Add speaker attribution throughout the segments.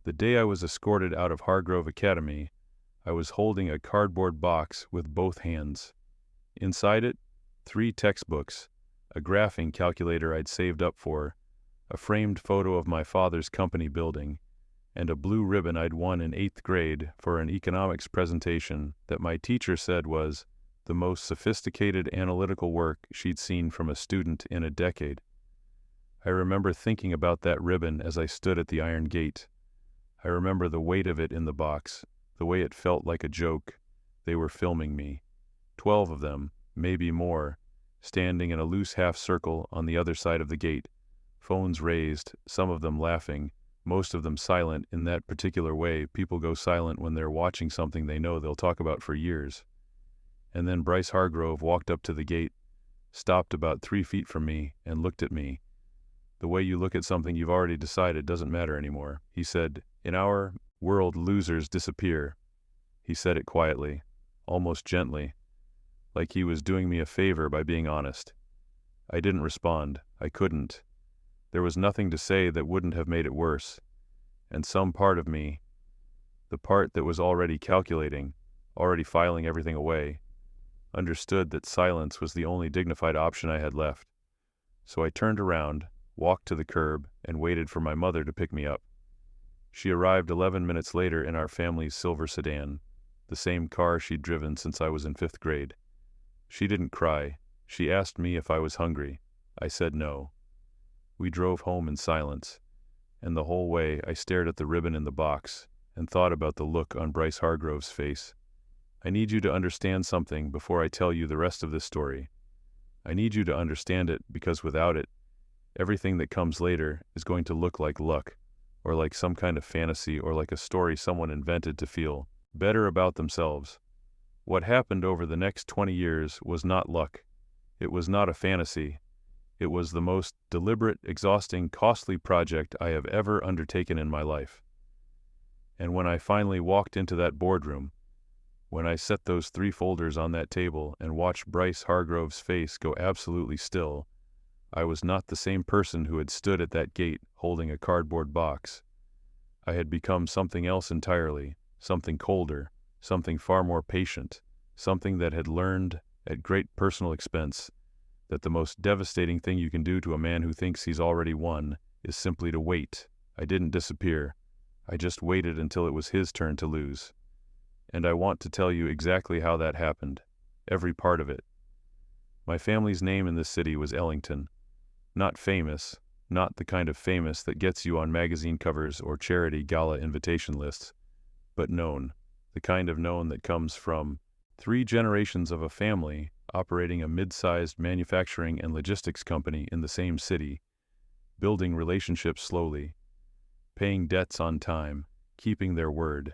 Speaker 1: The day I was escorted out of Hargrove Academy, I was holding a cardboard box with both hands. Inside it, 3 textbooks, a graphing calculator I'd saved up for, a framed photo of my father's company building, and a blue ribbon I'd won in 8th grade for an economics presentation that my teacher said was the most sophisticated analytical work she'd seen from a student in a decade. I remember thinking about that ribbon as I stood at the iron gate. I remember the weight of it in the box, the way it felt like a joke. They were filming me. 12 of them, maybe more, standing in a loose half circle on the other side of the gate, phones raised, some of them laughing, most of them silent in that particular way people go silent when they're watching something they know they'll talk about for years. And then Bryce Hargrove walked up to the gate, stopped about 3 feet from me, and looked at me. The way you look at something you've already decided doesn't matter anymore. He said, "In our world, losers disappear." He said it quietly, almost gently, like he was doing me a favor by being honest. I didn't respond. I couldn't. There was nothing to say that wouldn't have made it worse. And some part of me, the part that was already calculating, already filing everything away, understood that silence was the only dignified option I had left. So I turned around, walked to the curb, and waited for my mother to pick me up. She arrived 11 minutes later in our family's silver sedan, the same car she'd driven since I was in 5th grade. She didn't cry. She asked me if I was hungry. I said no. We drove home in silence, and the whole way I stared at the ribbon in the box and thought about the look on Bryce Hargrove's face. I need you to understand something before I tell you the rest of this story. I need you to understand it because without it, everything that comes later is going to look like luck, or like some kind of fantasy, or like a story someone invented to feel better about themselves. What happened over the next 20 years was not luck. It was not a fantasy. It was the most deliberate, exhausting, costly project I have ever undertaken in my life. And when I finally walked into that boardroom, when I set those 3 folders on that table and watched Bryce Hargrove's face go absolutely still, I was not the same person who had stood at that gate holding a cardboard box. I had become something else entirely, something colder, something far more patient, something that had learned, at great personal expense, that the most devastating thing you can do to a man who thinks he's already won is simply to wait. I didn't disappear. I just waited until it was his turn to lose. And I want to tell you exactly how that happened, every part of it. My family's name in this city was Ellington. Not famous, not the kind of famous that gets you on magazine covers or charity gala invitation lists, but known, the kind of known that comes from 3 generations of a family operating a mid-sized manufacturing and logistics company in the same city, building relationships slowly, paying debts on time, keeping their word.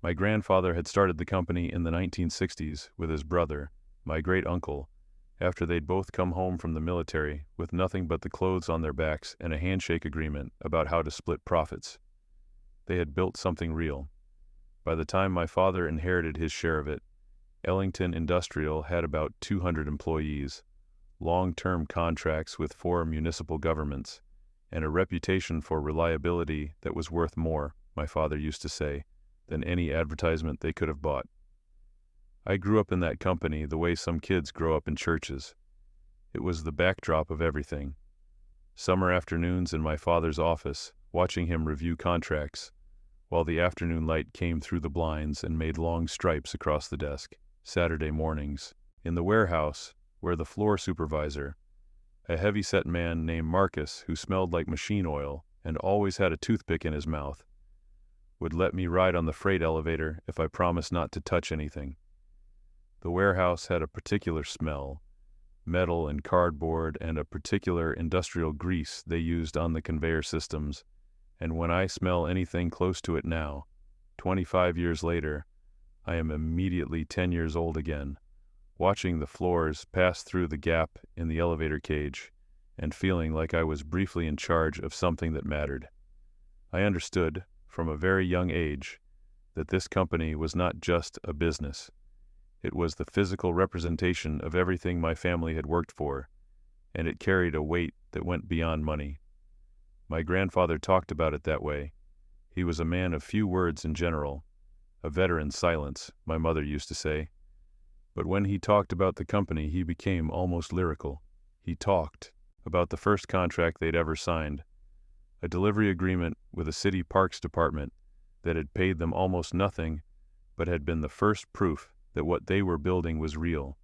Speaker 1: My grandfather had started the company in the 1960s with his brother, my great-uncle, after they'd both come home from the military with nothing but the clothes on their backs and a handshake agreement about how to split profits. They had built something real. By the time my father inherited his share of it, Ellington Industrial had about 200 employees, long-term contracts with 4 municipal governments, and a reputation for reliability that was worth more, my father used to say, than any advertisement they could have bought. I grew up in that company the way some kids grow up in churches. It was the backdrop of everything. Summer afternoons in my father's office, watching him review contracts, while the afternoon light came through the blinds and made long stripes across the desk. Saturday mornings, in the warehouse, where the floor supervisor, a heavy-set man named Marcus who smelled like machine oil and always had a toothpick in his mouth, would let me ride on the freight elevator if I promised not to touch anything. The warehouse had a particular smell, metal and cardboard, and a particular industrial grease they used on the conveyor systems, and when I smell anything close to it now, 25 years later, I am immediately 10 years old again, watching the floors pass through the gap in the elevator cage and feeling like I was briefly in charge of something that mattered. I understood, from a very young age, that this company was not just a business. It was the physical representation of everything my family had worked for, and it carried a weight that went beyond money. My grandfather talked about it that way. He was a man of few words in general, a veteran's silence, my mother used to say. But when he talked about the company, he became almost lyrical. He talked about the first contract they'd ever signed, a delivery agreement with a city parks department that had paid them almost nothing, but had been the first proof that what they were building was real.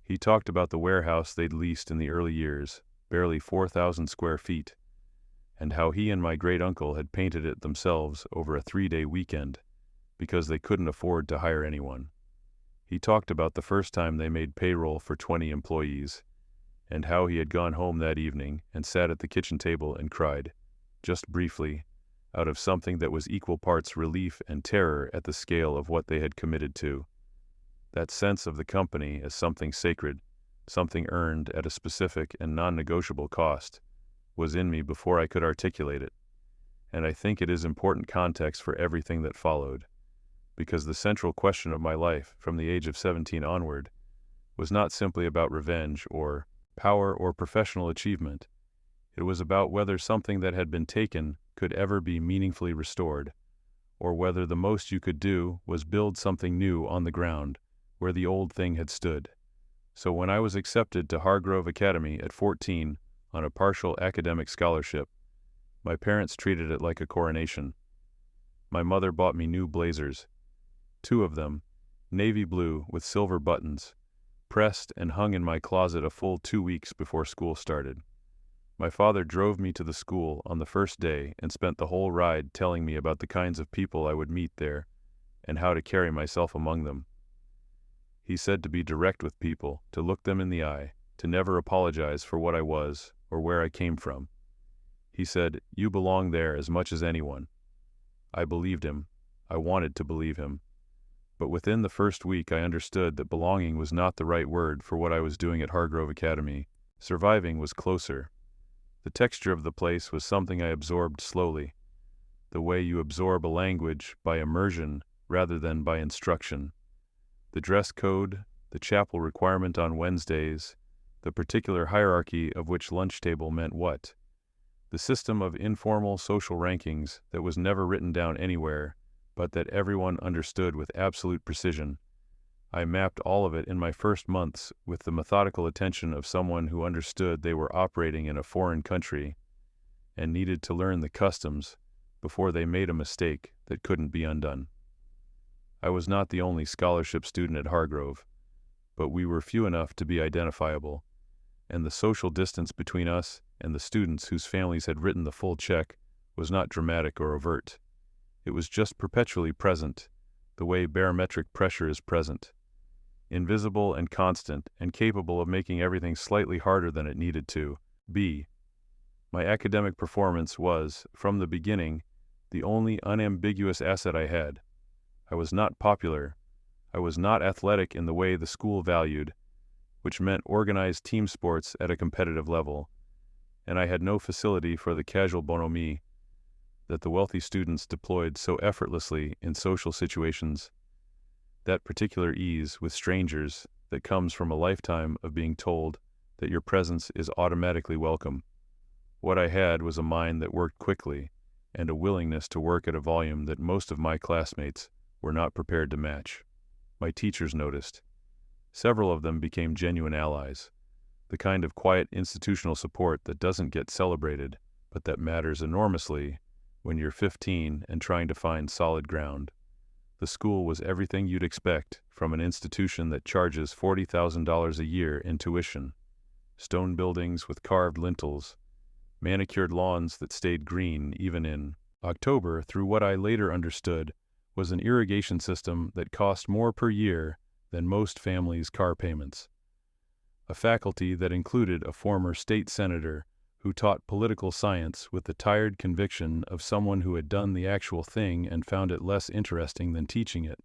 Speaker 1: He talked about the warehouse they'd leased in the early years, barely 4,000 square feet, and how he and my great-uncle had painted it themselves over a 3-day weekend because they couldn't afford to hire anyone. He talked about the first time they made payroll for 20 employees, and how he had gone home that evening and sat at the kitchen table and cried, just briefly, out of something that was equal parts relief and terror at the scale of what they had committed to. That sense of the company as something sacred, something earned at a specific and non-negotiable cost, was in me before I could articulate it, and I think it is important context for everything that followed, because the central question of my life from the age of 17 onward was not simply about revenge or power or professional achievement. It was about whether something that had been taken could ever be meaningfully restored, or whether the most you could do was build something new on the ground where the old thing had stood. So when I was accepted to Hargrove Academy at 14 on a partial academic scholarship, my parents treated it like a coronation. My mother bought me new blazers, 2 of them, navy blue with silver buttons, pressed and hung in my closet a full 2 weeks before school started. My father drove me to the school on the first day and spent the whole ride telling me about the kinds of people I would meet there and how to carry myself among them. He said to be direct with people, to look them in the eye, to never apologize for what I was or where I came from. He said, "You belong there as much as anyone." I believed him. I wanted to believe him. But within the first week I understood that belonging was not the right word for what I was doing at Hargrove Academy. Surviving was closer. The texture of the place was something I absorbed slowly, the way you absorb a language by immersion rather than by instruction. The dress code, the chapel requirement on Wednesdays, the particular hierarchy of which lunch table meant what, the system of informal social rankings that was never written down anywhere, but that everyone understood with absolute precision. I mapped all of it in my first months with the methodical attention of someone who understood they were operating in a foreign country and needed to learn the customs before they made a mistake that couldn't be undone. I was not the only scholarship student at Hargrove, but we were few enough to be identifiable, and the social distance between us and the students whose families had written the full check was not dramatic or overt. It was just perpetually present, the way barometric pressure is present, invisible and constant and capable of making everything slightly harder than it needed to be. My academic performance was, from the beginning, the only unambiguous asset I had. I was not popular. I was not athletic in the way the school valued, which meant organized team sports at a competitive level, and I had no facility for the casual bonhomie that the wealthy students deployed so effortlessly in social situations, that particular ease with strangers that comes from a lifetime of being told that your presence is automatically welcome. What I had was a mind that worked quickly and a willingness to work at a volume that most of my classmates were not prepared to match. My teachers noticed. Several of them became genuine allies, the kind of quiet institutional support that doesn't get celebrated, but that matters enormously when you're 15 and trying to find solid ground. The school was everything you'd expect from an institution that charges $40,000 a year in tuition. Stone buildings with carved lintels, manicured lawns that stayed green even in October through what I later understood was an irrigation system that cost more per year than most families' car payments. A faculty that included a former state senator who taught political science with the tired conviction of someone who had done the actual thing and found it less interesting than teaching it.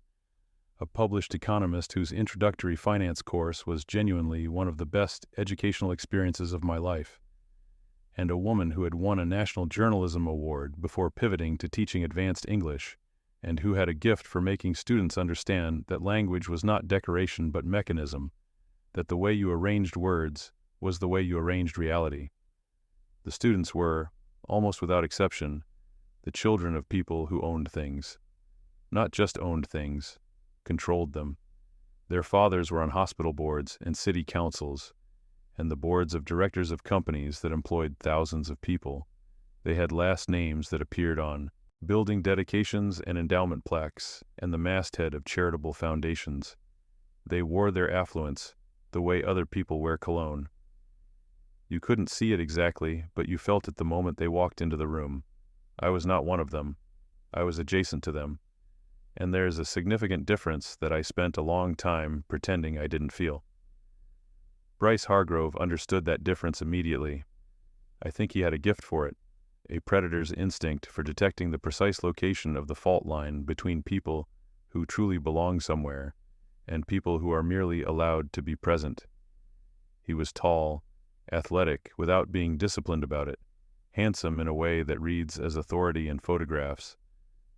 Speaker 1: A published economist whose introductory finance course was genuinely one of the best educational experiences of my life. And a woman who had won a National Journalism Award before pivoting to teaching advanced English, and who had a gift for making students understand that language was not decoration but mechanism, that the way you arranged words was the way you arranged reality. The students were, almost without exception, the children of people who owned things. Not just owned things, controlled them. Their fathers were on hospital boards and city councils, and the boards of directors of companies that employed thousands of people. They had last names that appeared on building dedications and endowment plaques and the masthead of charitable foundations. They wore their affluence the way other people wear cologne. You couldn't see it exactly, but you felt it the moment they walked into the room. I was not one of them. I was adjacent to them. And there's a significant difference that I spent a long time pretending I didn't feel. Bryce Hargrove understood that difference immediately. I think he had a gift for it, a predator's instinct for detecting the precise location of the fault line between people who truly belong somewhere and people who are merely allowed to be present. He was tall, athletic without being disciplined about it, handsome in a way that reads as authority in photographs,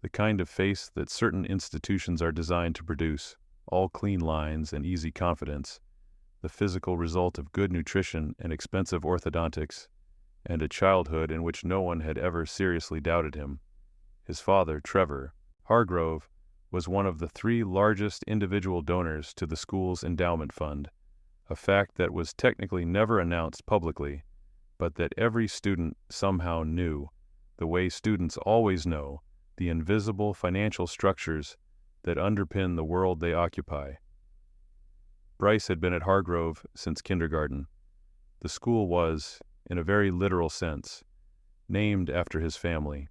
Speaker 1: the kind of face that certain institutions are designed to produce, all clean lines and easy confidence, the physical result of good nutrition and expensive orthodontics, and a childhood in which no one had ever seriously doubted him. His father, Trevor Hargrove, was one of the 3 largest individual donors to the school's endowment fund, a fact that was technically never announced publicly, but that every student somehow knew, the way students always know, the invisible financial structures that underpin the world they occupy. Bryce had been at Hargrove since kindergarten. The school was, in a very literal sense, named after his family.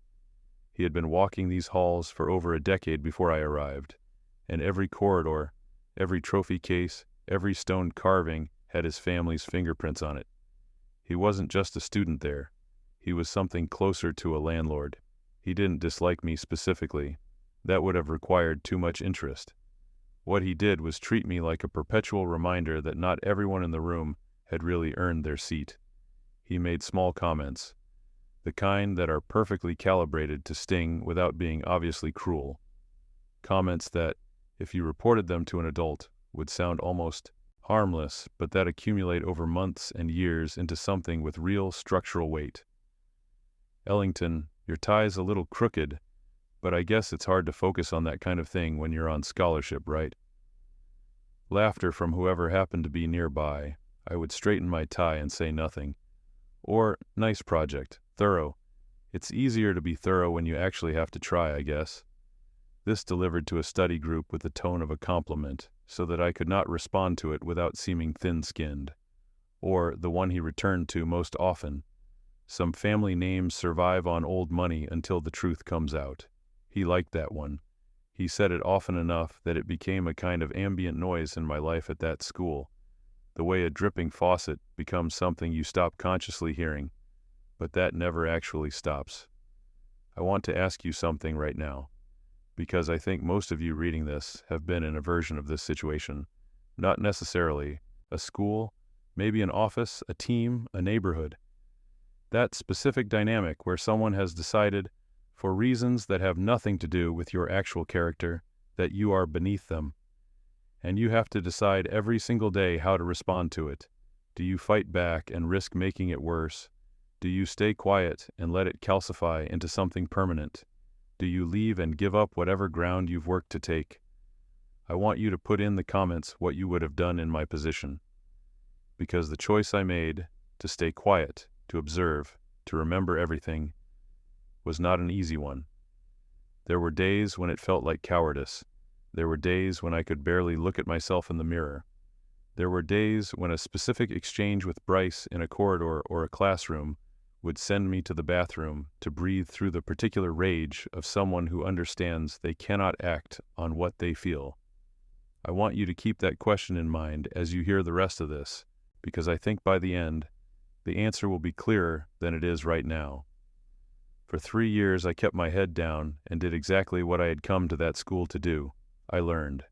Speaker 1: He had been walking these halls for over a decade before I arrived, and every corridor, every trophy case, every stone carving had his family's fingerprints on it. He wasn't just a student there. He was something closer to a landlord. He didn't dislike me specifically. That would have required too much interest. What he did was treat me like a perpetual reminder that not everyone in the room had really earned their seat. He made small comments, the kind that are perfectly calibrated to sting without being obviously cruel. Comments that, if you reported them to an adult, would sound almost harmless, but that accumulate over months and years into something with real structural weight. Ellington, your tie's a little crooked, but I guess it's hard to focus on that kind of thing when you're on scholarship, right? Laughter from whoever happened to be nearby. I would straighten my tie and say nothing. Or, nice project, thorough. It's easier to be thorough when you actually have to try, I guess. This delivered to a study group with the tone of a compliment, so that I could not respond to it without seeming thin-skinned. Or the one he returned to most often. Some family names survive on old money until the truth comes out. He liked that one. He said it often enough that it became a kind of ambient noise in my life at that school, the way a dripping faucet becomes something you stop consciously hearing, but that never actually stops. I want to ask you something right now, because I think most of you reading this have been in a version of this situation. Not necessarily a school, maybe an office, a team, a neighborhood. That specific dynamic where someone has decided, for reasons that have nothing to do with your actual character, that you are beneath them. And you have to decide every single day how to respond to it. Do you fight back and risk making it worse? Do you stay quiet and let it calcify into something permanent? Do you leave and give up whatever ground you've worked to take? I want you to put in the comments what you would have done in my position. Because the choice I made, to stay quiet, to observe, to remember everything, was not an easy one. There were days when it felt like cowardice. There were days when I could barely look at myself in the mirror. There were days when a specific exchange with Bryce in a corridor or a classroom would send me to the bathroom to breathe through the particular rage of someone who understands they cannot act on what they feel. I want you to keep that question in mind as you hear the rest of this, because I think by the end, the answer will be clearer than it is right now. For 3 years I kept my head down and did exactly what I had come to that school to do. I learned.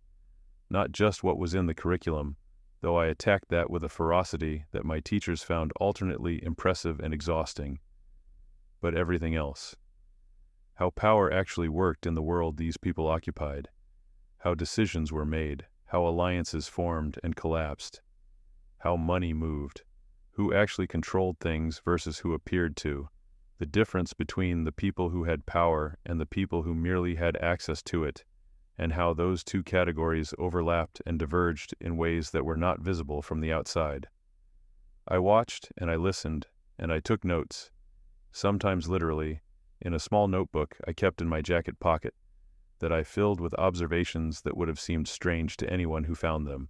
Speaker 1: Not just what was in the curriculum, though I attacked that with a ferocity that my teachers found alternately impressive and exhausting, but everything else. How power actually worked in the world these people occupied. How decisions were made, how alliances formed and collapsed. How money moved. Who actually controlled things versus who appeared to. the difference between the people who had power and the people who merely had access to it, and how those two categories overlapped and diverged in ways that were not visible from the outside. I watched and I listened and I took notes, sometimes literally, in a small notebook I kept in my jacket pocket that I filled with observations that would have seemed strange to anyone who found them.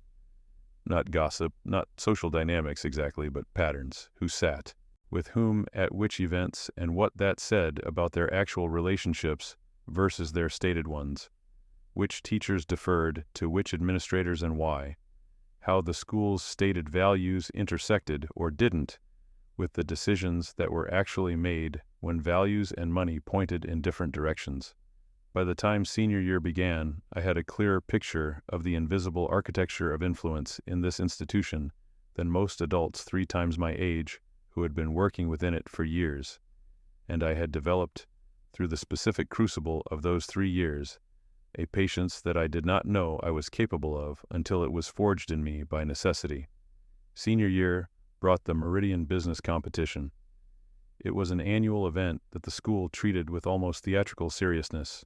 Speaker 1: Not gossip, not social dynamics exactly, but patterns, who sat, with whom, at which events, and what that said about their actual relationships versus their stated ones, which teachers deferred to which administrators and why, how the school's stated values intersected or didn't with the decisions that were actually made when values and money pointed in different directions. By the time senior year began, I had a clearer picture of the invisible architecture of influence in this institution than most adults 3 times my age who had been working within it for years, and I had developed, through the specific crucible of those 3 years, a patience that I did not know I was capable of until it was forged in me by necessity. Senior year brought the Meridian Business Competition. It was an annual event that the school treated with almost theatrical seriousness,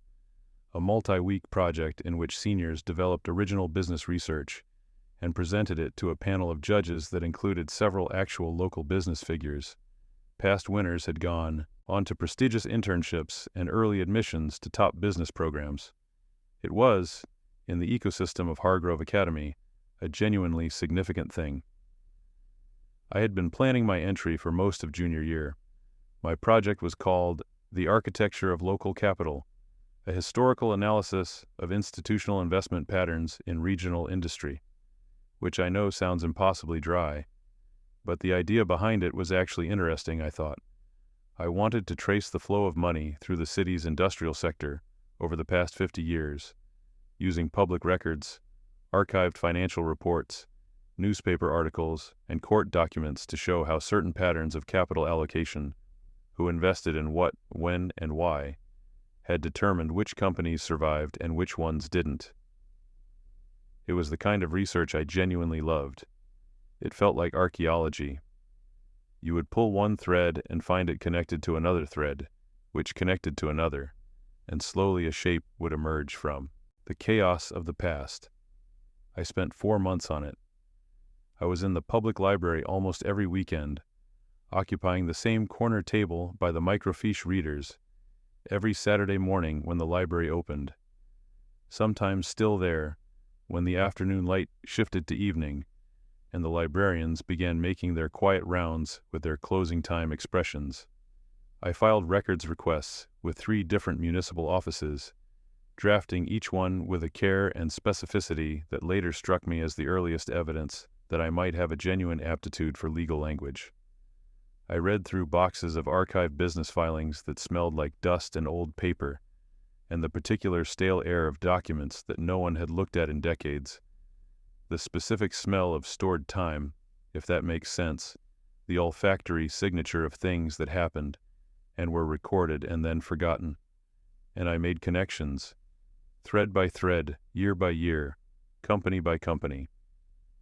Speaker 1: a multi-week project in which seniors developed original business research and presented it to a panel of judges that included several actual local business figures. Past winners had gone on to prestigious internships and early admissions to top business programs. It was, in the ecosystem of Hargrove Academy, a genuinely significant thing. I had been planning my entry for most of junior year. My project was called The Architecture of Local Capital, a historical analysis of institutional investment patterns in regional industry, which I know sounds impossibly dry, but the idea behind it was actually interesting, I thought. I wanted to trace the flow of money through the city's industrial sector over the past 50 years, using public records, archived financial reports, newspaper articles, and court documents to show how certain patterns of capital allocation, who invested in what, when, and why, had determined which companies survived and which ones didn't. It was the kind of research I genuinely loved. It felt like archaeology. You would pull one thread and find it connected to another thread, which connected to another, and slowly a shape would emerge from the chaos of the past. I spent 4 months on it. I was in the public library almost every weekend, occupying the same corner table by the microfiche readers every Saturday morning when the library opened, sometimes still there when the afternoon light shifted to evening and the librarians began making their quiet rounds with their closing time expressions. I filed records requests with 3 different municipal offices, drafting each one with a care and specificity that later struck me as the earliest evidence that I might have a genuine aptitude for legal language. I read through boxes of archived business filings that smelled like dust and old paper, and the particular stale air of documents that no one had looked at in decades. The specific smell of stored time, if that makes sense, the olfactory signature of things that happened and were recorded and then forgotten. And I made connections, thread by thread, year by year, company by company.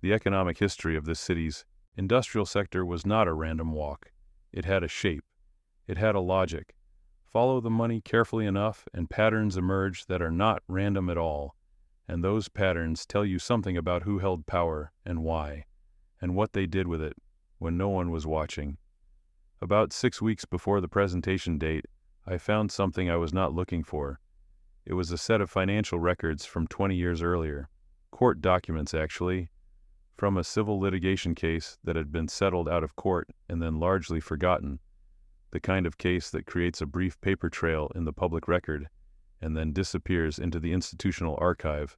Speaker 1: The economic history of this city's industrial sector was not a random walk. It had a shape. It had a logic. Follow the money carefully enough and patterns emerge that are not random at all, and those patterns tell you something about who held power and why, and what they did with it when no one was watching. About 6 weeks before the presentation date, I found something I was not looking for. It was a set of financial records from 20 years earlier, court documents actually, from a civil litigation case that had been settled out of court and then largely forgotten, the kind of case that creates a brief paper trail in the public record and then disappears into the institutional archive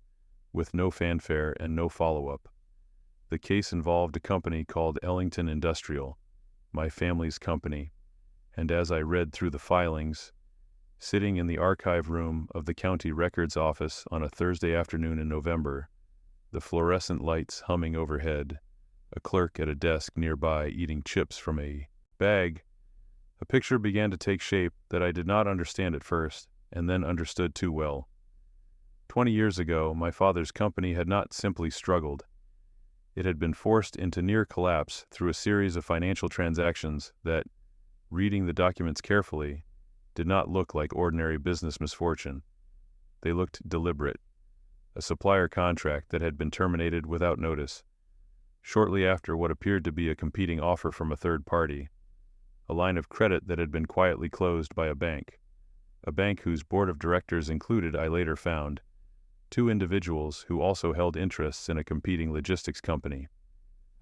Speaker 1: with no fanfare and no follow-up. The case involved a company called Ellington Industrial, my family's company, and as I read through the filings, sitting in the archive room of the county records office on a Thursday afternoon in November, the fluorescent lights humming overhead, a clerk at a desk nearby eating chips from a bag, a picture began to take shape that I did not understand at first, and then understood too well. 20 years ago, my father's company had not simply struggled. It had been forced into near collapse through a series of financial transactions that, reading the documents carefully, did not look like ordinary business misfortune. They looked deliberate. A supplier contract that had been terminated without notice, shortly after what appeared to be a competing offer from a third party, a line of credit that had been quietly closed by a bank whose board of directors included, I later found, two individuals who also held interests in a competing logistics company,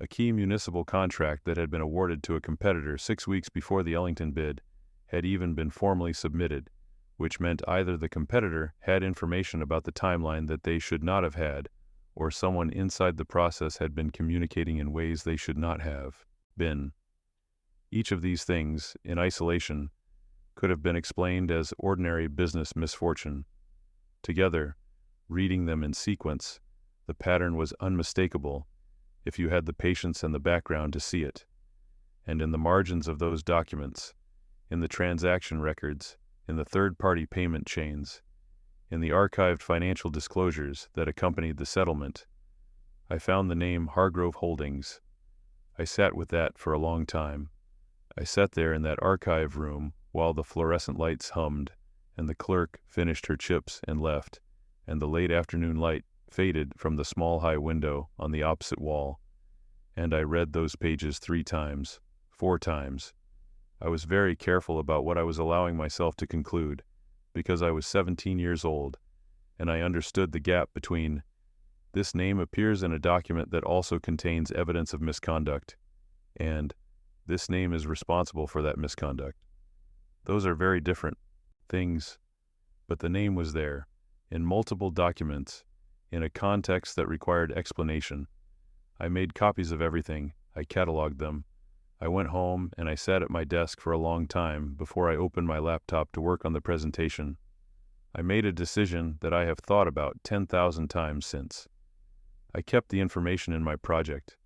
Speaker 1: a key municipal contract that had been awarded to a competitor 6 weeks before the Ellington bid had even been formally submitted, which meant either the competitor had information about the timeline that they should not have had, or someone inside the process had been communicating in ways they should not have been. Each of these things, in isolation, could have been explained as ordinary business misfortune. Together, reading them in sequence, the pattern was unmistakable if you had the patience and the background to see it. And in the margins of those documents, in the transaction records, in the third-party payment chains, in the archived financial disclosures that accompanied the settlement, I found the name Hargrove Holdings. I sat with that for a long time. I sat there in that archive room while the fluorescent lights hummed, and the clerk finished her chips and left, and the late afternoon light faded from the small high window on the opposite wall, and I read those pages 3 times, 4 times. I was very careful about what I was allowing myself to conclude, because I was 17 years old, and I understood the gap between "this name appears in a document that also contains evidence of misconduct," and "this name is responsible for that misconduct." Those are very different things, but the name was there, in multiple documents, in a context that required explanation. I made copies of everything, I cataloged them. I went home and I sat at my desk for a long time before I opened my laptop to work on the presentation. I made a decision that I have thought about 10,000 times since. I kept the information in my project.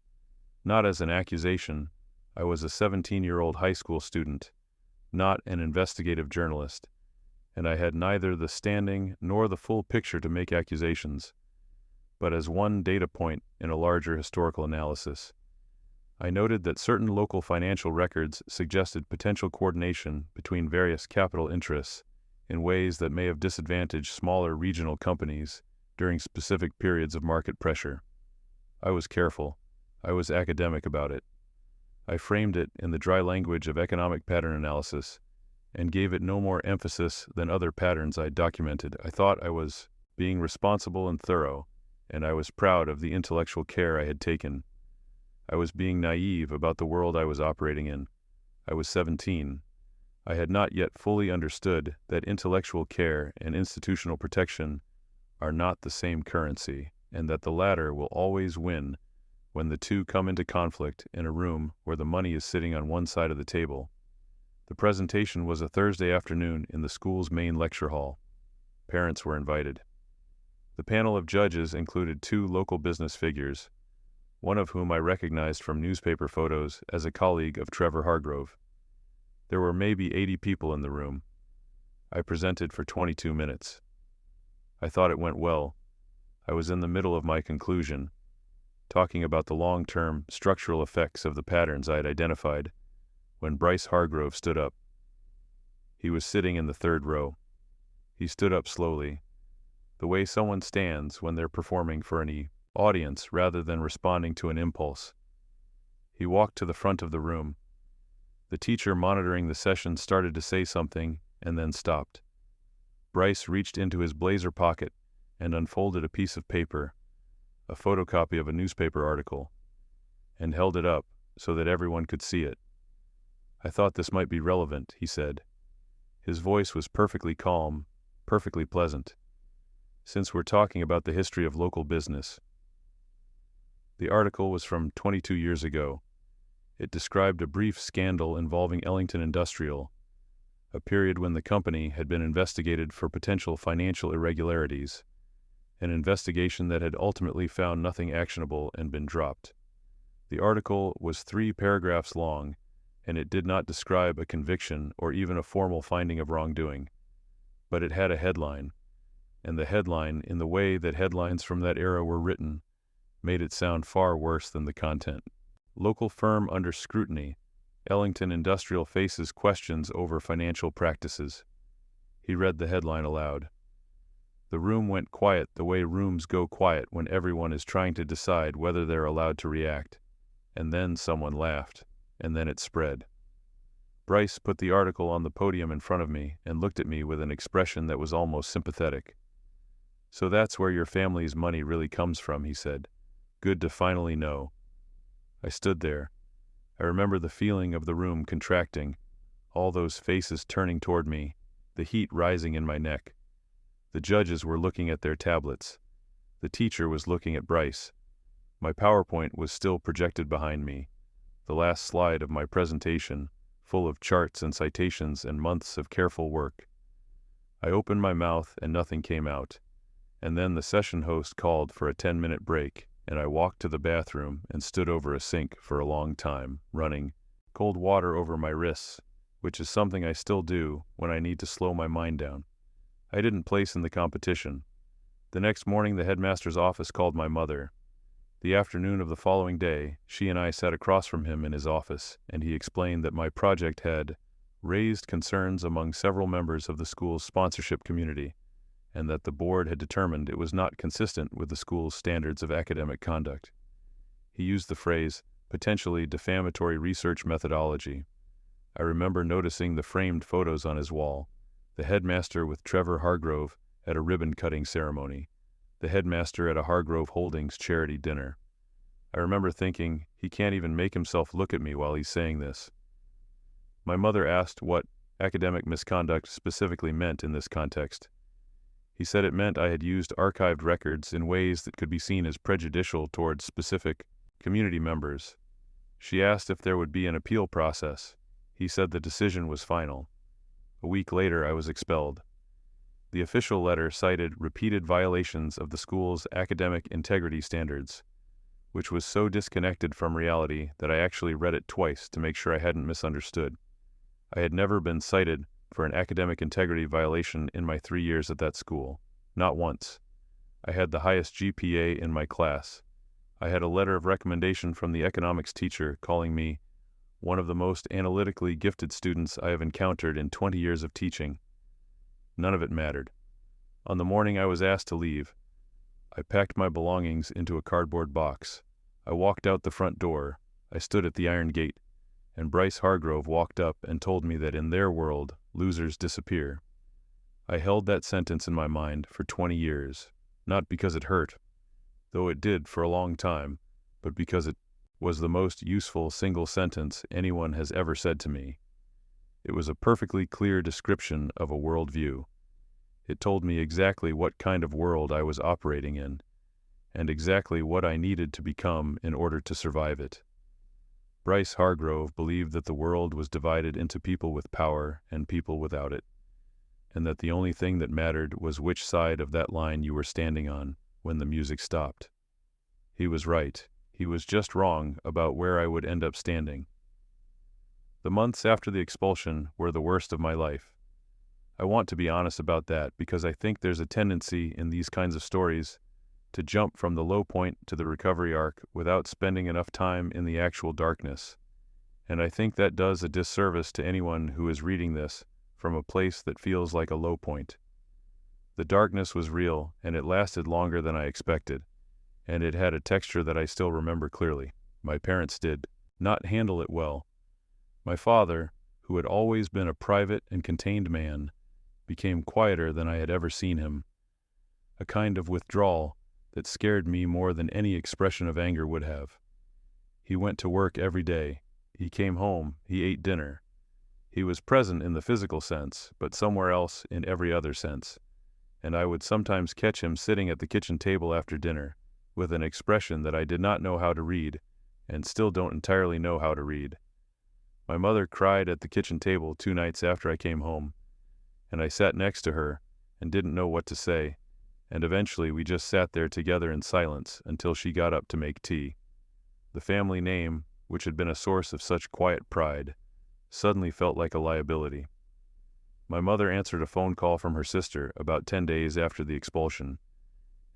Speaker 1: Not as an accusation. I was a 17-year-old high school student, not an investigative journalist, and I had neither the standing nor the full picture to make accusations, but as one data point in a larger historical analysis. I noted that certain local financial records suggested potential coordination between various capital interests in ways that may have disadvantaged smaller regional companies during specific periods of market pressure. I was careful. I was academic about it. I framed it in the dry language of economic pattern analysis and gave it no more emphasis than other patterns I documented. I thought I was being responsible and thorough, and I was proud of the intellectual care I had taken. I was being naive about the world I was operating in. I was 17. I had not yet fully understood that intellectual care and institutional protection are not the same currency, and that the latter will always win when the two come into conflict in a room where the money is sitting on one side of the table. The presentation was a Thursday afternoon in the school's main lecture hall. Parents were invited. The panel of judges included 2 local business figures, one of whom I recognized from newspaper photos as a colleague of Trevor Hargrove. There were maybe 80 people in the room. I presented for 22 minutes. I thought it went well. I was in the middle of my conclusion, talking about the long-term structural effects of the patterns I had identified, when Bryce Hargrove stood up. He was sitting in the 3rd row. He stood up slowly, the way someone stands when they're performing for an audience rather than responding to an impulse. He walked to the front of the room. The teacher monitoring the session started to say something and then stopped. Bryce reached into his blazer pocket and unfolded a piece of paper, a photocopy of a newspaper article, and held it up so that everyone could see it. "I thought this might be relevant," he said. His voice was perfectly calm, perfectly pleasant. "Since we're talking about the history of local business." The article was from 22 years ago. It described a brief scandal involving Ellington Industrial, a period when the company had been investigated for potential financial irregularities, an investigation that had ultimately found nothing actionable and been dropped. The article was 3 paragraphs long, and it did not describe a conviction or even a formal finding of wrongdoing. But it had a headline, and the headline, in the way that headlines from that era were written, made it sound far worse than the content. "Local firm under scrutiny, Ellington Industrial faces questions over financial practices. He read the headline aloud. The room went quiet the way rooms go quiet when everyone is trying to decide whether they're allowed to react. And then someone laughed, and then it spread. Bryce put the article on the podium in front of me and looked at me with an expression that was almost sympathetic. "So that's where your family's money really comes from," he said. "Good to finally know." I stood there. I remember the feeling of the room contracting, all those faces turning toward me, the heat rising in my neck. The judges were looking at their tablets. The teacher was looking at Bryce. My PowerPoint was still projected behind me, the last slide of my presentation, full of charts and citations and months of careful work. I opened my mouth and nothing came out. And then the session host called for a 10-minute break, and I walked to the bathroom and stood over a sink for a long time, running cold water over my wrists, which is something I still do when I need to slow my mind down. I didn't place in the competition. The next morning the headmaster's office called my mother. The afternoon of the following day, she and I sat across from him in his office, and he explained that my project had raised concerns among several members of the school's sponsorship community, and that the board had determined it was not consistent with the school's standards of academic conduct. He used the phrase, potentially defamatory research methodology. I remember noticing the framed photos on his wall, the headmaster with Trevor Hargrove at a ribbon-cutting ceremony, the headmaster at a Hargrove Holdings charity dinner. I remember thinking, he can't even make himself look at me while he's saying this. My mother asked what academic misconduct specifically meant in this context. He said it meant I had used archived records in ways that could be seen as prejudicial towards specific community members. She asked if there would be an appeal process. He said the decision was final. A week later, I was expelled. The official letter cited repeated violations of the school's academic integrity standards, which was so disconnected from reality that I actually read it twice to make sure I hadn't misunderstood. I had never been cited for an academic integrity violation in my 3 years at that school. Not once. I had the highest GPA in my class. I had a letter of recommendation from the economics teacher calling me one of the most analytically gifted students I have encountered in 20 years of teaching. None of it mattered. On the morning I was asked to leave, I packed my belongings into a cardboard box. I walked out the front door. I stood at the iron gate, and Bryce Hargrove walked up and told me that in their world, losers disappear. I held that sentence in my mind for 20 years, not because it hurt, though it did for a long time, but because it was the most useful single sentence anyone has ever said to me. It was a perfectly clear description of a worldview. It told me exactly what kind of world I was operating in, and exactly what I needed to become in order to survive it. Bryce Hargrove believed that the world was divided into people with power and people without it, and that the only thing that mattered was which side of that line you were standing on when the music stopped. He was right. He was just wrong about where I would end up standing. The months after the expulsion were the worst of my life. I want to be honest about that because I think there's a tendency in these kinds of stories to jump from the low point to the recovery arc without spending enough time in the actual darkness. And I think that does a disservice to anyone who is reading this from a place that feels like a low point. The darkness was real, and it lasted longer than I expected, and it had a texture that I still remember clearly. My parents did not handle it well. My father, who had always been a private and contained man, became quieter than I had ever seen him. A kind of withdrawal that scared me more than any expression of anger would have. He went to work every day. He came home. He ate dinner. He was present in the physical sense, but somewhere else in every other sense. And I would sometimes catch him sitting at the kitchen table after dinner, with an expression that I did not know how to read, and still don't entirely know how to read. My mother cried at the kitchen table 2 nights after I came home, and I sat next to her and didn't know what to say, and eventually we just sat there together in silence until she got up to make tea. The family name, which had been a source of such quiet pride, suddenly felt like a liability. My mother answered a phone call from her sister about 10 days after the expulsion,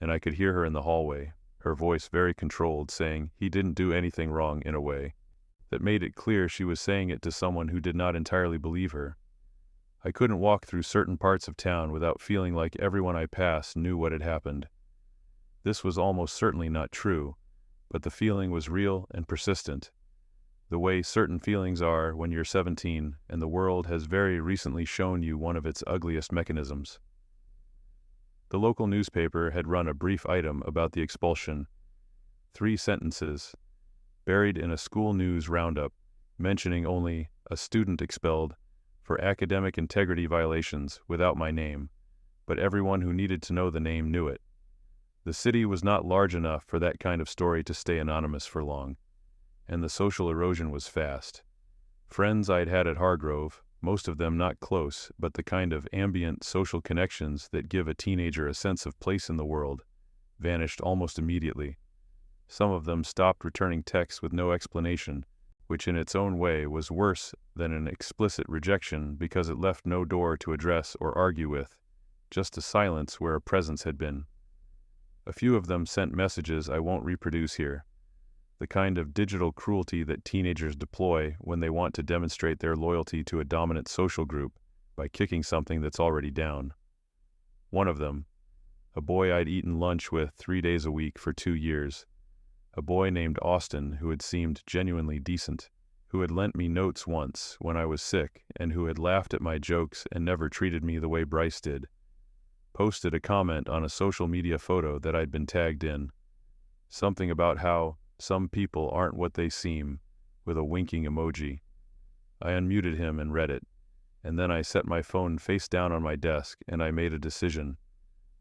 Speaker 1: and I could hear her in the hallway, her voice very controlled, saying he didn't do anything wrong in a way. that made it clear she was saying it to someone who did not entirely believe her. I couldn't walk through certain parts of town without feeling like everyone I passed knew what had happened. This was almost certainly not true, but the feeling was real and persistent, the way certain feelings are when you're 17 and the world has very recently shown you one of its ugliest mechanisms. The local newspaper had run a brief item about the expulsion, 3 sentences, buried in a school news roundup, mentioning only a student expelled for academic integrity violations without my name, but everyone who needed to know the name knew it. The city was not large enough for that kind of story to stay anonymous for long, and the social erosion was fast. Friends I'd had at Hargrove, most of them not close, but the kind of ambient social connections that give a teenager a sense of place in the world, vanished almost immediately. Some of them stopped returning texts with no explanation, which in its own way was worse than an explicit rejection because it left no door to address or argue with, just a silence where a presence had been. A few of them sent messages I won't reproduce here, the kind of digital cruelty that teenagers deploy when they want to demonstrate their loyalty to a dominant social group by kicking something that's already down. One of them, a boy I'd eaten lunch with 3 days a week for 2 years, a boy named Austin who had seemed genuinely decent, who had lent me notes once when I was sick and who had laughed at my jokes and never treated me the way Bryce did, posted a comment on a social media photo that I'd been tagged in. Something about how some people aren't what they seem, with a winking emoji. I unmuted him and read it, and then I set my phone face down on my desk and I made a decision.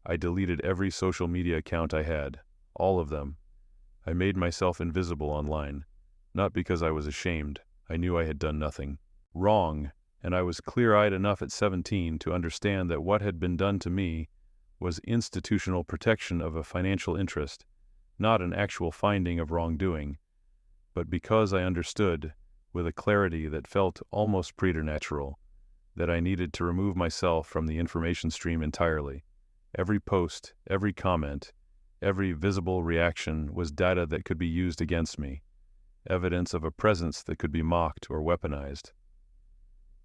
Speaker 1: I deleted every social media account I had, all of them. I made myself invisible online, not because I was ashamed. I knew I had done nothing wrong, and I was clear-eyed enough at 17 to understand that what had been done to me was institutional protection of a financial interest, not an actual finding of wrongdoing, but because I understood, with a clarity that felt almost preternatural, that I needed to remove myself from the information stream entirely. Every post, every comment, every visible reaction was data that could be used against me, evidence of a presence that could be mocked or weaponized.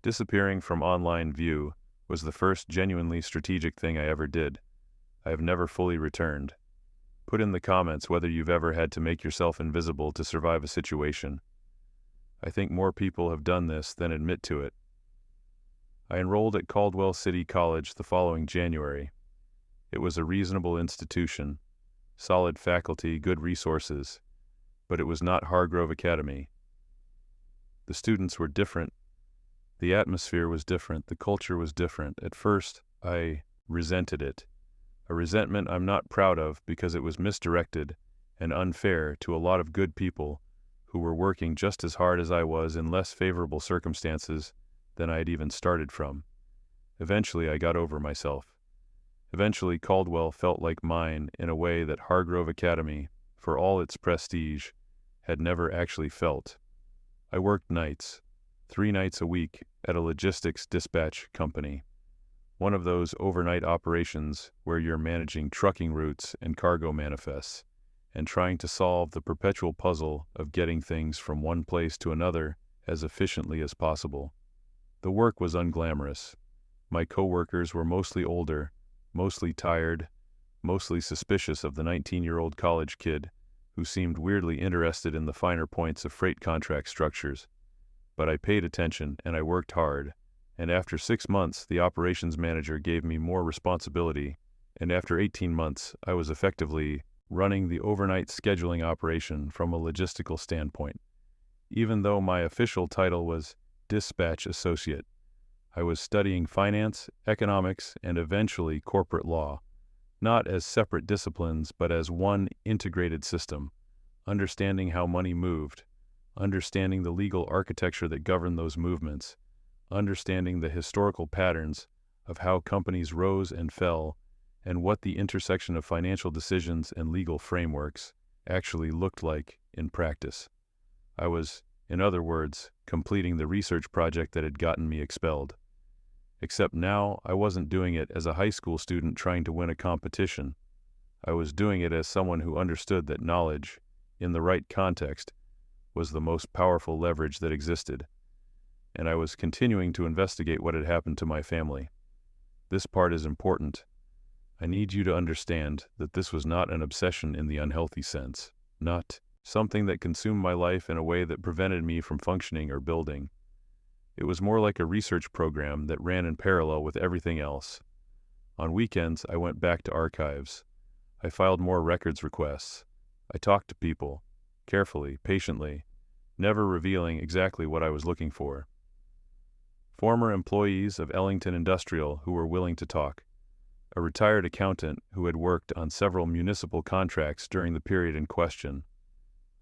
Speaker 1: Disappearing from online view was the first genuinely strategic thing I ever did. I have never fully returned. Put in the comments whether you've ever had to make yourself invisible to survive a situation. I think more people have done this than admit to it. I enrolled at Caldwell City College the following January. It was a reasonable institution, solid faculty, good resources, but it was not Hargrove Academy. The students were different. The atmosphere was different. The culture was different. At first, I resented it. A resentment I'm not proud of because it was misdirected and unfair to a lot of good people who were working just as hard as I was in less favorable circumstances than I had even started from. Eventually, I got over myself. Eventually, Caldwell felt like mine in a way that Hargrove Academy, for all its prestige, had never actually felt. I worked nights, 3 nights a week, at a logistics dispatch company. One of those overnight operations where you're managing trucking routes and cargo manifests, and trying to solve the perpetual puzzle of getting things from one place to another as efficiently as possible. The work was unglamorous. My co-workers were mostly older, mostly tired, mostly suspicious of the 19-year-old college kid who seemed weirdly interested in the finer points of freight contract structures. But I paid attention and I worked hard, and after 6 months the operations manager gave me more responsibility, and after 18 months I was effectively running the overnight scheduling operation from a logistical standpoint. Even though my official title was dispatch associate, I was studying finance, economics, and eventually corporate law, not as separate disciplines but as one integrated system, understanding how money moved, understanding the legal architecture that governed those movements, understanding the historical patterns of how companies rose and fell, and what the intersection of financial decisions and legal frameworks actually looked like in practice. I was, in other words, completing the research project that had gotten me expelled. Except now I wasn't doing it as a high school student trying to win a competition. I was doing it as someone who understood that knowledge, in the right context, was the most powerful leverage that existed, and I was continuing to investigate what had happened to my family. This part is important. I need you to understand that this was not an obsession in the unhealthy sense, not something that consumed my life in a way that prevented me from functioning or building. It was more like a research program that ran in parallel with everything else. On weekends, I went back to archives. I filed more records requests. I talked to people, carefully, patiently, never revealing exactly what I was looking for. Former employees of Ellington Industrial who were willing to talk. A retired accountant who had worked on several municipal contracts during the period in question.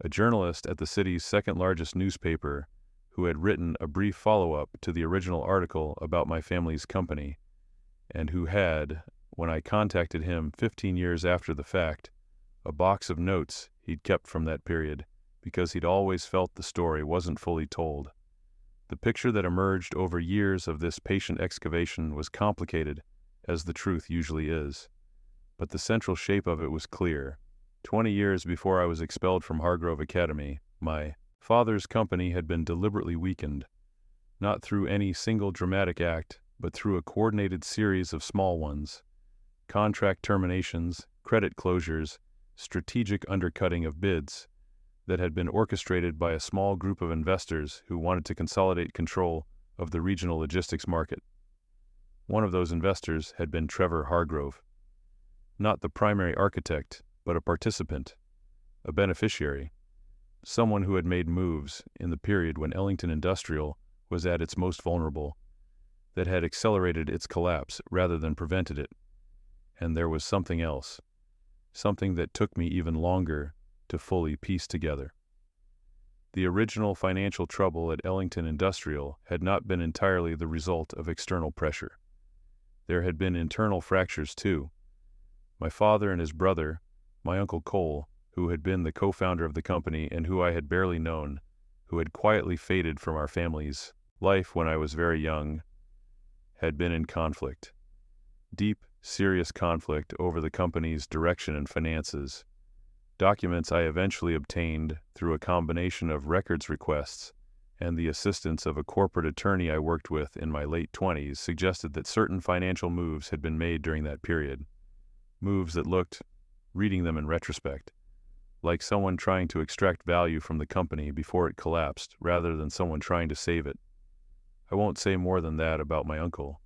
Speaker 1: A journalist at the city's second-largest newspaper who had written a brief follow-up to the original article about my family's company, and who had, when I contacted him 15 years after the fact, a box of notes he'd kept from that period because he'd always felt the story wasn't fully told. The picture that emerged over years of this patient excavation was complicated, as the truth usually is, but the central shape of it was clear. 20 years before I was expelled from Hargrove Academy, my father's company had been deliberately weakened, not through any single dramatic act, but through a coordinated series of small ones: contract terminations, credit closures, strategic undercutting of bids that had been orchestrated by a small group of investors who wanted to consolidate control of the regional logistics market. One of those investors had been Trevor Hargrove, not the primary architect, but a participant, a beneficiary, someone who had made moves in the period when Ellington Industrial was at its most vulnerable, that had accelerated its collapse rather than prevented it. And there was something else, something that took me even longer to fully piece together. The original financial trouble at Ellington Industrial had not been entirely the result of external pressure. There had been internal fractures too. My father and his brother, my Uncle Cole, who had been the co-founder of the company and who I had barely known, who had quietly faded from our family's life when I was very young, had been in conflict. Deep, serious conflict over the company's direction and finances. Documents I eventually obtained through a combination of records requests and the assistance of a corporate attorney I worked with in my late 20s suggested that certain financial moves had been made during that period. Moves that looked, reading them in retrospect, like someone trying to extract value from the company before it collapsed rather than someone trying to save it. I won't say more than that about my uncle,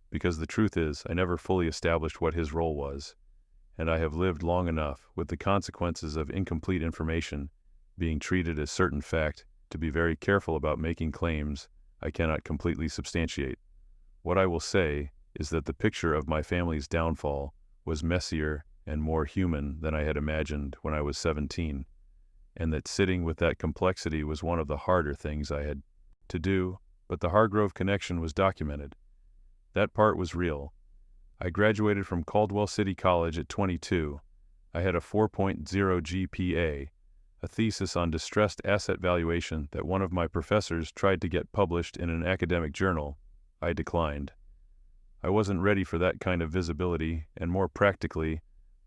Speaker 1: because the truth is I never fully established what his role was, and I have lived long enough with the consequences of incomplete information being treated as certain fact to be very careful about making claims I cannot completely substantiate. What I will say is that the picture of my family's downfall was messier and more human than I had imagined when I was 17, and that sitting with that complexity was one of the harder things I had to do, but the Hargrove connection was documented. That part was real. I graduated from Caldwell City College at 22. I had a 4.0 GPA, a thesis on distressed asset valuation that one of my professors tried to get published in an academic journal. I declined. I wasn't ready for that kind of visibility, and more practically,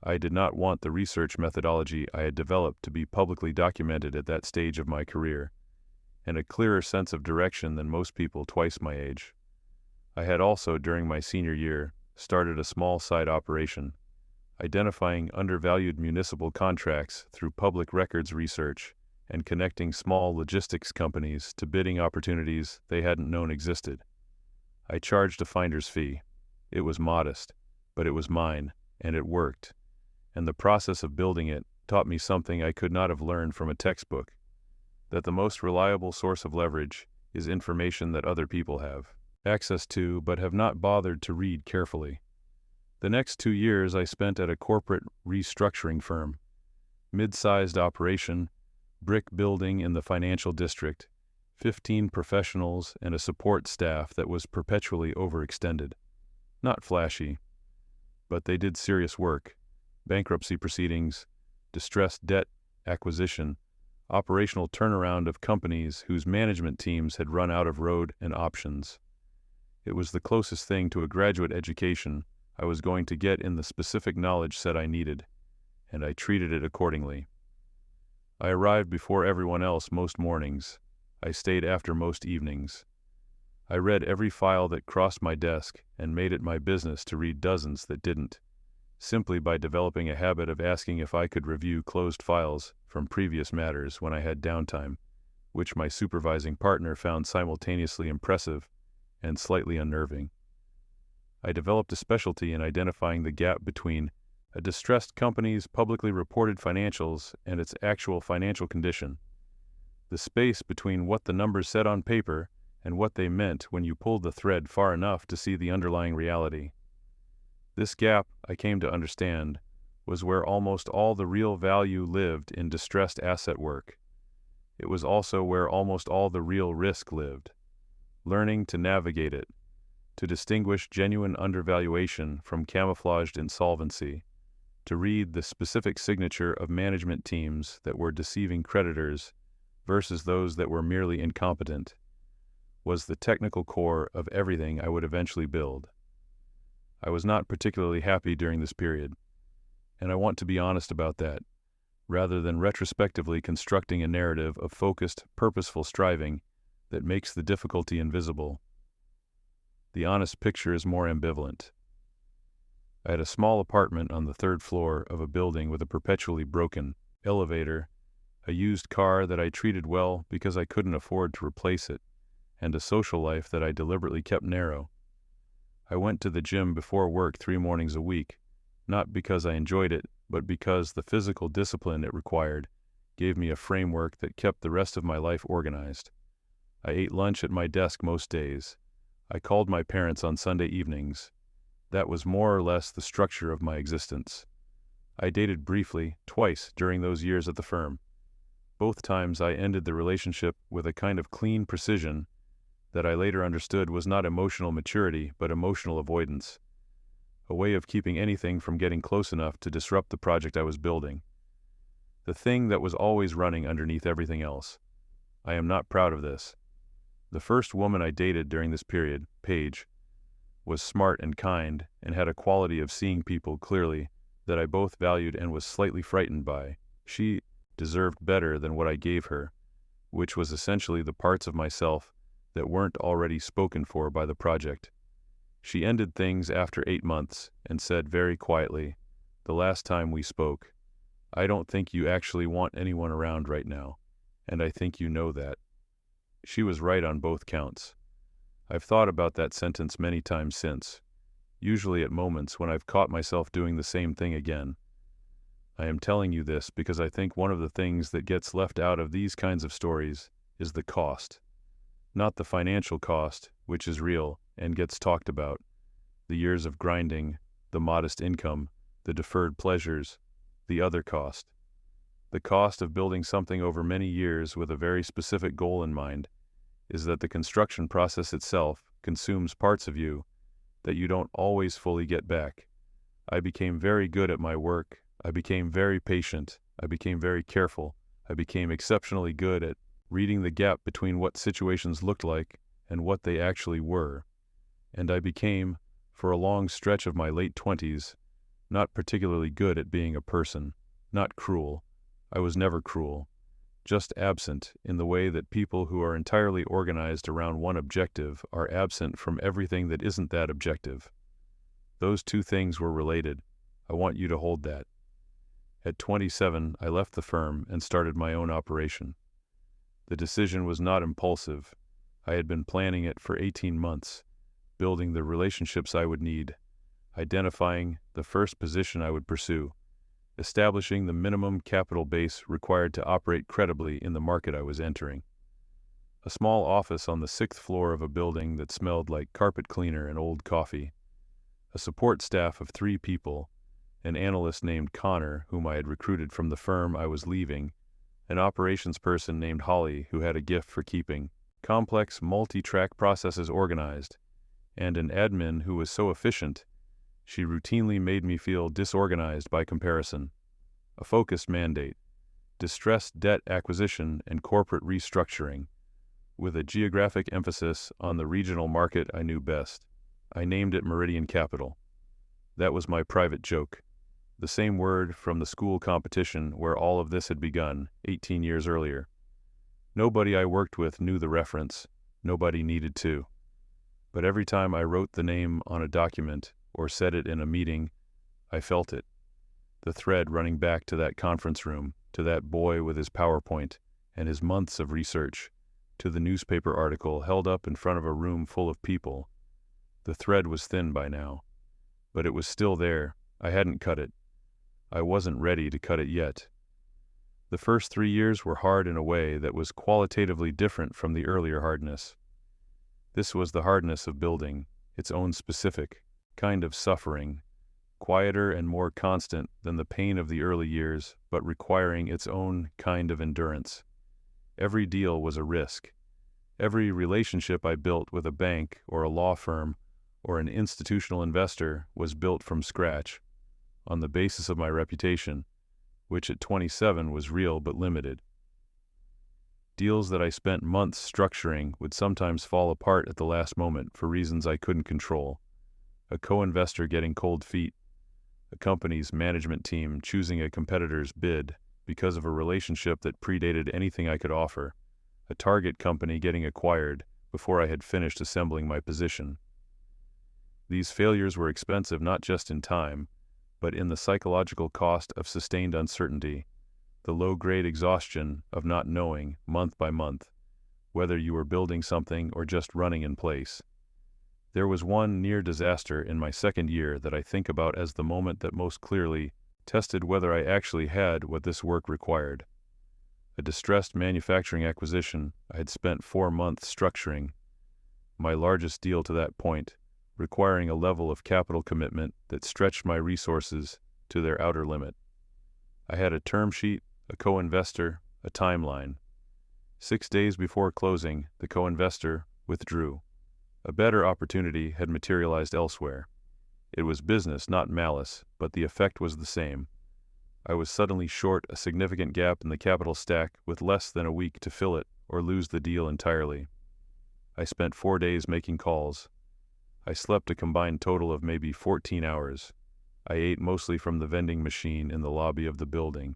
Speaker 1: I did not want the research methodology I had developed to be publicly documented at that stage of my career, and a clearer sense of direction than most people twice my age. I had also, during my senior year, started a small side operation, identifying undervalued municipal contracts through public records research and connecting small logistics companies to bidding opportunities they hadn't known existed. I charged a finder's fee. It was modest, but it was mine, and it worked. And the process of building it taught me something I could not have learned from a textbook, that the most reliable source of leverage is information that other people have access to but have not bothered to read carefully. The next 2 years I spent at a corporate restructuring firm, mid-sized operation, brick building in the financial district, 15 professionals and a support staff that was perpetually overextended. Not flashy, but they did serious work: bankruptcy proceedings, distressed debt acquisition, operational turnaround of companies whose management teams had run out of road and options. It was the closest thing to a graduate education I was going to get in the specific knowledge set I needed, and I treated it accordingly. I arrived before everyone else most mornings. I stayed after most evenings. I read every file that crossed my desk and made it my business to read dozens that didn't, simply by developing a habit of asking if I could review closed files from previous matters when I had downtime, which my supervising partner found simultaneously impressive and slightly unnerving. I developed a specialty in identifying the gap between a distressed company's publicly reported financials and its actual financial condition, the space between what the numbers said on paper and what they meant when you pulled the thread far enough to see the underlying reality. This gap, I came to understand, was where almost all the real value lived in distressed asset work. It was also where almost all the real risk lived. Learning to navigate it, to distinguish genuine undervaluation from camouflaged insolvency, to read the specific signature of management teams that were deceiving creditors versus those that were merely incompetent, was the technical core of everything I would eventually build. I was not particularly happy during this period, and I want to be honest about that, rather than retrospectively constructing a narrative of focused, purposeful striving that makes the difficulty invisible. The honest picture is more ambivalent. I had a small apartment on the third floor of a building with a perpetually broken elevator, a used car that I treated well because I couldn't afford to replace it, and a social life that I deliberately kept narrow. I went to the gym before work 3 mornings a week, not because I enjoyed it, but because the physical discipline it required gave me a framework that kept the rest of my life organized. I ate lunch at my desk most days. I called my parents on Sunday evenings. That was more or less the structure of my existence. I dated briefly, twice during those years at the firm. Both times I ended the relationship with a kind of clean precision that I later understood was not emotional maturity but emotional avoidance, a way of keeping anything from getting close enough to disrupt the project I was building, the thing that was always running underneath everything else. I am not proud of this. The first woman I dated during this period, Paige, was smart and kind and had a quality of seeing people clearly that I both valued and was slightly frightened by. She deserved better than what I gave her, which was essentially the parts of myself that weren't already spoken for by the project. She ended things after 8 months and said very quietly, "The last time we spoke, I don't think you actually want anyone around right now, and I think you know that." She was right on both counts. I've thought about that sentence many times since, usually at moments when I've caught myself doing the same thing again. I am telling you this because I think one of the things that gets left out of these kinds of stories is the cost. Not the financial cost, which is real and gets talked about, the years of grinding, the modest income, the deferred pleasures, the other cost. The cost of building something over many years with a very specific goal in mind is that the construction process itself consumes parts of you that you don't always fully get back. I became very good at my work. I became very patient. I became very careful. I became exceptionally good at reading the gap between what situations looked like and what they actually were. And I became, for a long stretch of my late 20s, not particularly good at being a person, not cruel. I was never cruel. Just absent in the way that people who are entirely organized around one objective are absent from everything that isn't that objective. Those two things were related. I want you to hold that. At 27, I left the firm and started my own operation. The decision was not impulsive. I had been planning it for 18 months, building the relationships I would need, identifying the first position I would pursue, establishing the minimum capital base required to operate credibly in the market I was entering. A small office on the 6th floor of a building that smelled like carpet cleaner and old coffee. A support staff of 3 people, an analyst named Connor, whom I had recruited from the firm I was leaving, an operations person named Holly who had a gift for keeping complex multi-track processes organized, and an admin who was so efficient she routinely made me feel disorganized by comparison. A focused mandate, distressed debt acquisition and corporate restructuring, with a geographic emphasis on the regional market I knew best. I named it Meridian Capital. That was my private joke. the same word from the school competition where all of this had begun 18 years earlier. Nobody I worked with knew the reference. Nobody needed to. But every time I wrote the name on a document or said it in a meeting, I felt it. The thread running back to that conference room, to that boy with his PowerPoint and his months of research, to the newspaper article held up in front of a room full of people. The thread was thin by now, but it was still there. I hadn't cut it. I wasn't ready to cut it yet. The first 3 years were hard in a way that was qualitatively different from the earlier hardness. This was the hardness of building, its own specific kind of suffering, quieter and more constant than the pain of the early years, but requiring its own kind of endurance. Every deal was a risk. Every relationship I built with a bank or a law firm or an institutional investor was built from scratch, on the basis of my reputation, which at 27 was real but limited. Deals that I spent months structuring would sometimes fall apart at the last moment for reasons I couldn't control. A co-investor getting cold feet, a company's management team choosing a competitor's bid because of a relationship that predated anything I could offer, a target company getting acquired before I had finished assembling my position. These failures were expensive not just in time, but in the psychological cost of sustained uncertainty, the low-grade exhaustion of not knowing, month by month, whether you were building something or just running in place. There was one near disaster in my second year that I think about as the moment that most clearly tested whether I actually had what this work required. A distressed manufacturing acquisition I had spent 4 months structuring, my largest deal to that point, requiring a level of capital commitment that stretched my resources to their outer limit. I had a term sheet, a co-investor, a timeline. 6 days before closing, the co-investor withdrew. A better opportunity had materialized elsewhere. It was business, not malice, but the effect was the same. I was suddenly short a significant gap in the capital stack with less than a week to fill it or lose the deal entirely. I spent 4 days making calls. I slept a combined total of maybe 14 hours. I ate mostly from the vending machine in the lobby of the building.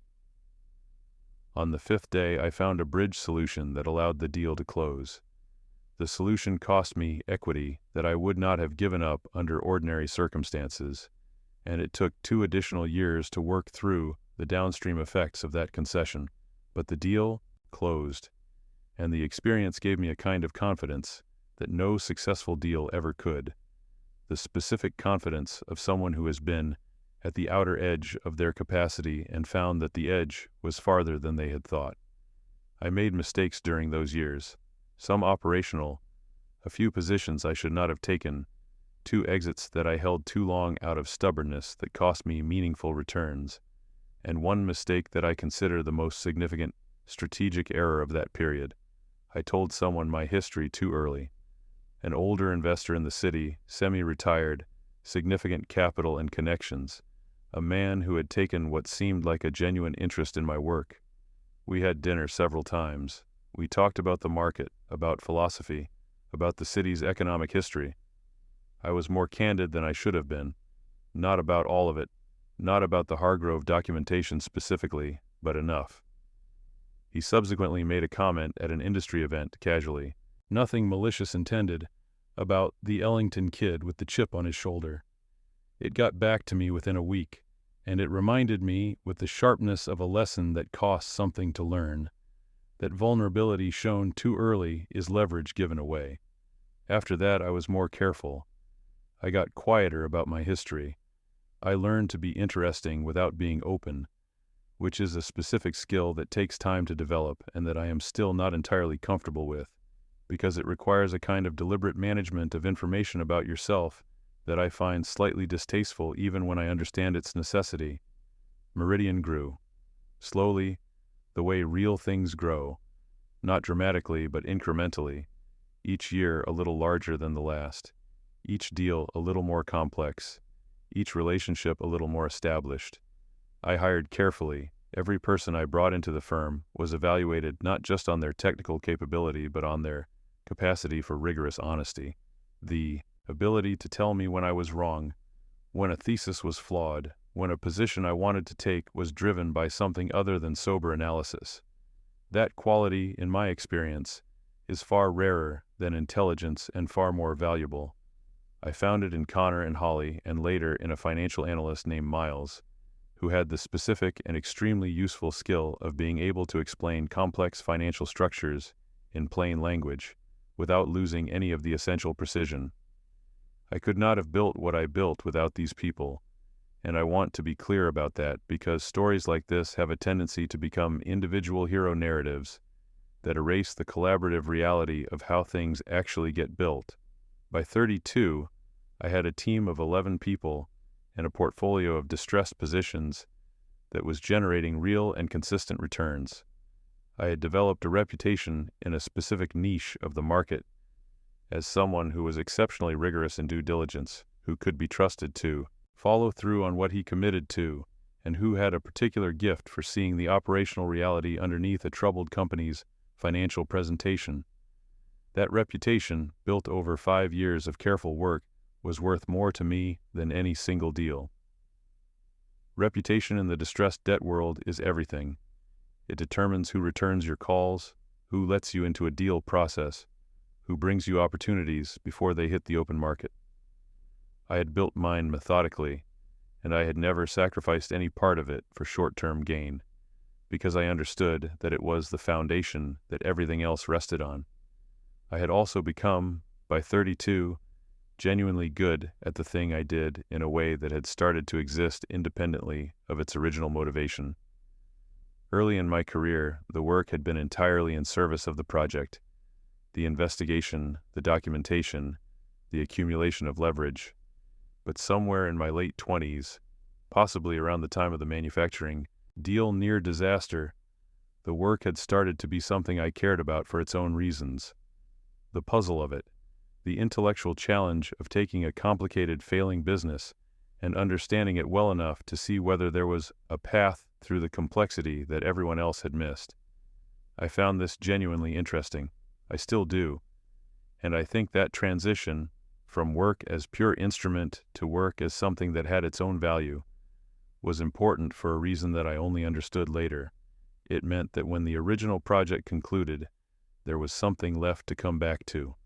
Speaker 1: On the 5th day, I found a bridge solution that allowed the deal to close. The solution cost me equity that I would not have given up under ordinary circumstances, and it took 2 additional years to work through the downstream effects of that concession. But the deal closed, and the experience gave me a kind of confidence that no successful deal ever could. The specific confidence of someone who has been at the outer edge of their capacity and found that the edge was farther than they had thought. I made mistakes during those years, some operational, a few positions I should not have taken, 2 exits that I held too long out of stubbornness that cost me meaningful returns, and one mistake that I consider the most significant strategic error of that period. I told someone my history too early. An older investor in the city, semi-retired, significant capital and connections, a man who had taken what seemed like a genuine interest in my work. We had dinner several times. We talked about the market, about philosophy, about the city's economic history. I was more candid than I should have been. Not about all of it, not about the Hargrove documentation specifically, but enough. He subsequently made a comment at an industry event, casually, nothing malicious intended, about the Ellington kid with the chip on his shoulder. It got back to me within a week, and it reminded me with the sharpness of a lesson that costs something to learn, that vulnerability shown too early is leverage given away. After that, I was more careful. I got quieter about my history. I learned to be interesting without being open, which is a specific skill that takes time to develop and that I am still not entirely comfortable with, because it requires a kind of deliberate management of information about yourself that I find slightly distasteful even when I understand its necessity. Meridian grew. Slowly, the way real things grow, not dramatically but incrementally, each year a little larger than the last, each deal a little more complex, each relationship a little more established. I hired carefully. Every person I brought into the firm was evaluated not just on their technical capability but on their capacity for rigorous honesty, the ability to tell me when I was wrong, when a thesis was flawed, when a position I wanted to take was driven by something other than sober analysis. That quality, in my experience, is far rarer than intelligence and far more valuable. I found it in Connor and Holly, and later in a financial analyst named Miles, who had the specific and extremely useful skill of being able to explain complex financial structures in plain language, without losing any of the essential precision. I could not have built what I built without these people, and I want to be clear about that because stories like this have a tendency to become individual hero narratives that erase the collaborative reality of how things actually get built. By 32, I had a team of 11 people and a portfolio of distressed positions that was generating real and consistent returns. I had developed a reputation in a specific niche of the market as someone who was exceptionally rigorous in due diligence, who could be trusted to follow through on what he committed to, and who had a particular gift for seeing the operational reality underneath a troubled company's financial presentation. That reputation, built over 5 years of careful work, was worth more to me than any single deal. Reputation in the distressed debt world is everything. It determines who returns your calls, who lets you into a deal process, who brings you opportunities before they hit the open market. I had built mine methodically, and I had never sacrificed any part of it for short-term gain, because I understood that it was the foundation that everything else rested on. I had also become, by 32, genuinely good at the thing I did in a way that had started to exist independently of its original motivation. Early in my career, the work had been entirely in service of the project, the investigation, the documentation, the accumulation of leverage. But somewhere in my late 20s, possibly around the time of the manufacturing deal near disaster, the work had started to be something I cared about for its own reasons. The puzzle of it, the intellectual challenge of taking a complicated failing business and understanding it well enough to see whether there was a path through the complexity that everyone else had missed. I found this genuinely interesting. I still do. And I think that transition from work as pure instrument to work as something that had its own value was important for a reason that I only understood later. It meant that when the original project concluded, there was something left to come back to.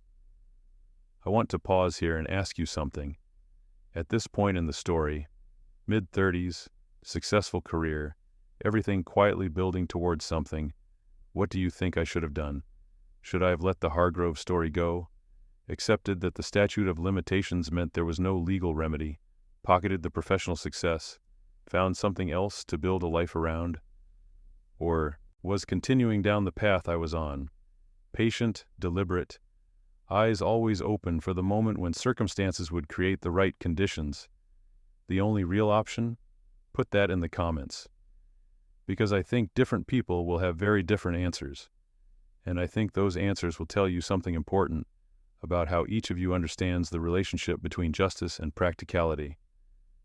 Speaker 1: I want to pause here and ask you something. At this point in the story, mid-30s, successful career, everything quietly building towards something, what do you think I should have done? Should I have let the Hargrove story go? Accepted that the statute of limitations meant there was no legal remedy, pocketed the professional success, found something else to build a life around? Or was continuing down the path I was on, patient, deliberate, eyes always open for the moment when circumstances would create the right conditions, the only real option? Put that in the comments. Because I think different people will have very different answers, and I think those answers will tell you something important about how each of you understands the relationship between justice and practicality,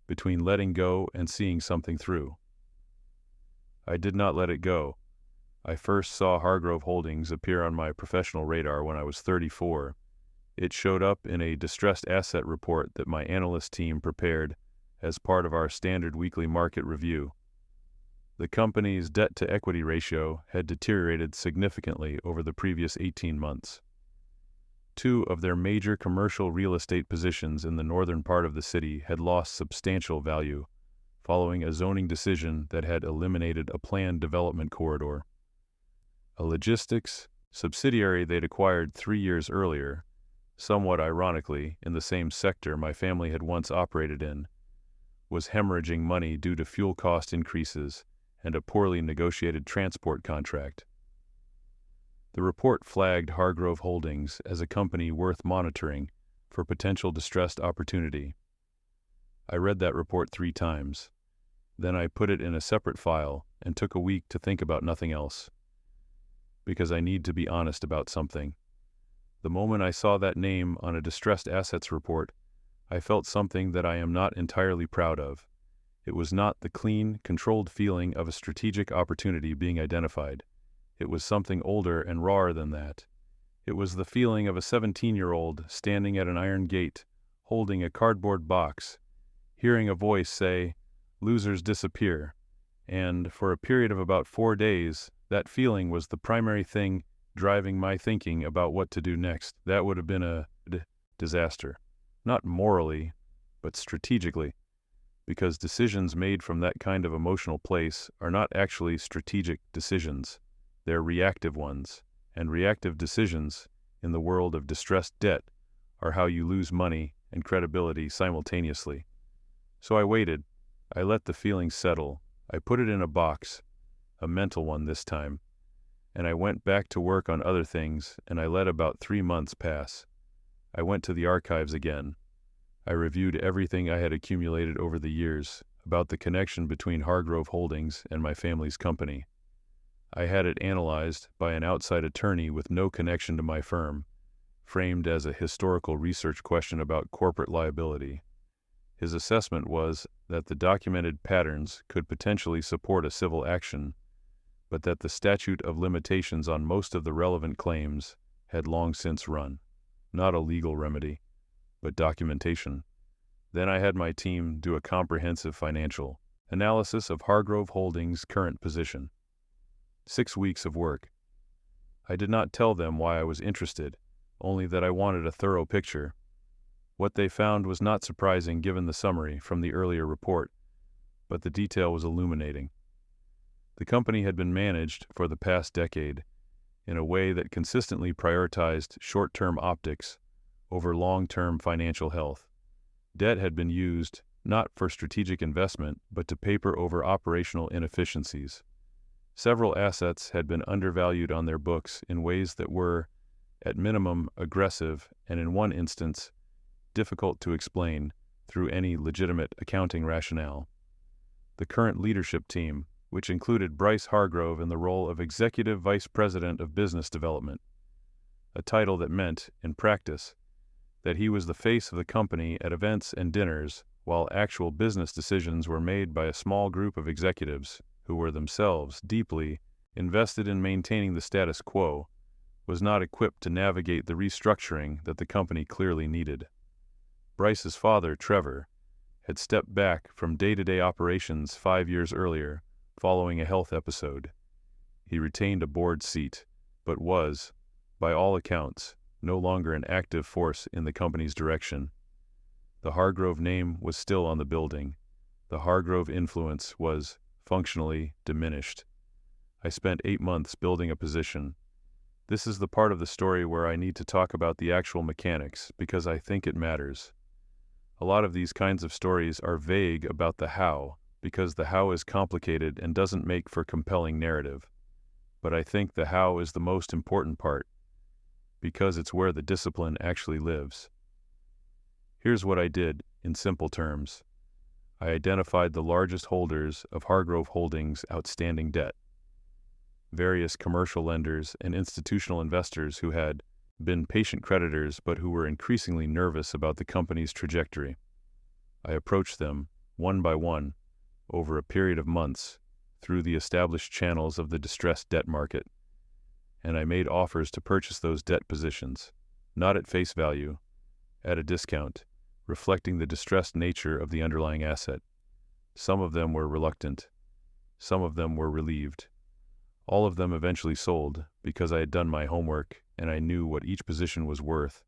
Speaker 1: between letting go and seeing something through. I did not let it go. I first saw Hargrove Holdings appear on my professional radar when I was 34. It showed up in a distressed asset report that my analyst team prepared as part of our standard weekly market review. The company's debt-to-equity ratio had deteriorated significantly over the previous 18 months. 2 of their major commercial real estate positions in the northern part of the city had lost substantial value, following a zoning decision that had eliminated a planned development corridor. A logistics subsidiary they'd acquired 3 years earlier, somewhat ironically in the same sector my family had once operated in, was hemorrhaging money due to fuel cost increases and a poorly negotiated transport contract. The report flagged Hargrove Holdings as a company worth monitoring for potential distressed opportunity. I read that report 3 times. Then I put it in a separate file and took a week to think about nothing else. Because I need to be honest about something. The moment I saw that name on a distressed assets report, I felt something that I am not entirely proud of. It was not the clean, controlled feeling of a strategic opportunity being identified. It was something older and rawer than that. It was the feeling of a 17-year-old standing at an iron gate, holding a cardboard box, hearing a voice say, "Losers disappear," and for a period of about 4 days, that feeling was the primary thing driving my thinking about what to do next. That would have been a disaster. Not morally, but strategically, because decisions made from that kind of emotional place are not actually strategic decisions. They're reactive ones, and reactive decisions, in the world of distressed debt, are how you lose money and credibility simultaneously. So I waited. I let the feeling settle. I put it in a box, a mental one this time, and I went back to work on other things, and I let about 3 months pass. I went to the archives again. I reviewed everything I had accumulated over the years about the connection between Hargrove Holdings and my family's company. I had it analyzed by an outside attorney with no connection to my firm, framed as a historical research question about corporate liability. His assessment was that the documented patterns could potentially support a civil action, but that the statute of limitations on most of the relevant claims had long since run. Not a legal remedy, but documentation. Then I had my team do a comprehensive financial analysis of Hargrove Holdings' current position. 6 weeks of work. I did not tell them why I was interested, only that I wanted a thorough picture. What they found was not surprising given the summary from the earlier report, but the detail was illuminating. The company had been managed for the past decade in a way that consistently prioritized short-term optics over long-term financial health. Debt had been used not for strategic investment, but to paper over operational inefficiencies. Several assets had been undervalued on their books in ways that were, at minimum, aggressive, and in one instance, difficult to explain through any legitimate accounting rationale. The current leadership team, which included Bryce Hargrove in the role of Executive Vice President of Business Development, a title that meant, in practice, that he was the face of the company at events and dinners, while actual business decisions were made by a small group of executives who were themselves deeply invested in maintaining the status quo, was not equipped to navigate the restructuring that the company clearly needed. Bryce's father, Trevor, had stepped back from day-to-day operations 5 years earlier, following a health episode. He retained a board seat, but was, by all accounts, no longer an active force in the company's direction. The Hargrove name was still on the building. The Hargrove influence was, functionally, diminished. I spent 8 months building a position. This is the part of the story where I need to talk about the actual mechanics, because I think it matters. A lot of these kinds of stories are vague about the how, because the how is complicated and doesn't make for compelling narrative. But I think the how is the most important part, because it's where the discipline actually lives. Here's what I did, in simple terms. I identified the largest holders of Hargrove Holdings' outstanding debt. Various commercial lenders and institutional investors who had been patient creditors but who were increasingly nervous about the company's trajectory. I approached them, one by one, over a period of months, through the established channels of the distressed debt market, and I made offers to purchase those debt positions, not at face value, at a discount, reflecting the distressed nature of the underlying asset. Some of them were reluctant. Some of them were relieved. All of them eventually sold because I had done my homework and I knew what each position was worth,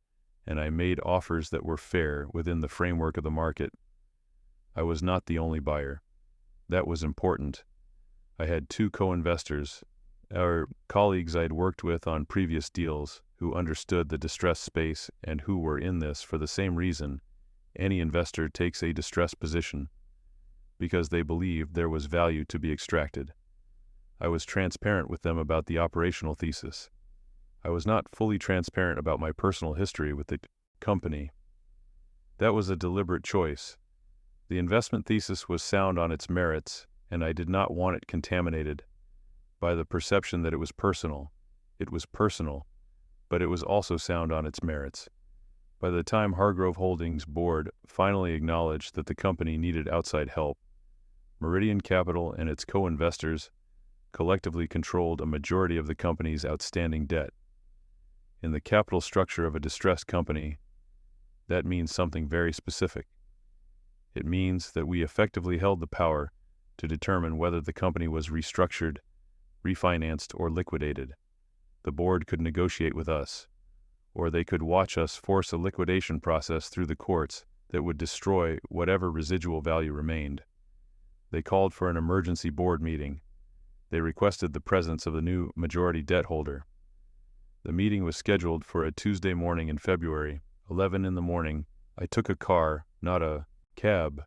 Speaker 1: and I made offers that were fair within the framework of the market. I was not the only buyer. That was important. I had 2 co-investors, our colleagues I had worked with on previous deals, who understood the distressed space and who were in this for the same reason any investor takes a distressed position, because they believed there was value to be extracted. I was transparent with them about the operational thesis. I was not fully transparent about my personal history with the company. That was a deliberate choice. The investment thesis was sound on its merits, and I did not want it contaminated by the perception that it was personal. It was personal, but it was also sound on its merits. By the time Hargrove Holdings board finally acknowledged that the company needed outside help, Meridian Capital and its co-investors collectively controlled a majority of the company's outstanding debt. In the capital structure of a distressed company, that means something very specific. It means that we effectively held the power to determine whether the company was restructured, refinanced, or liquidated. The board could negotiate with us, or they could watch us force a liquidation process through the courts that would destroy whatever residual value remained. They called for an emergency board meeting. They requested the presence of the new majority debt holder. The meeting was scheduled for a Tuesday morning in February, 11 in the morning. I took a car, not a cab.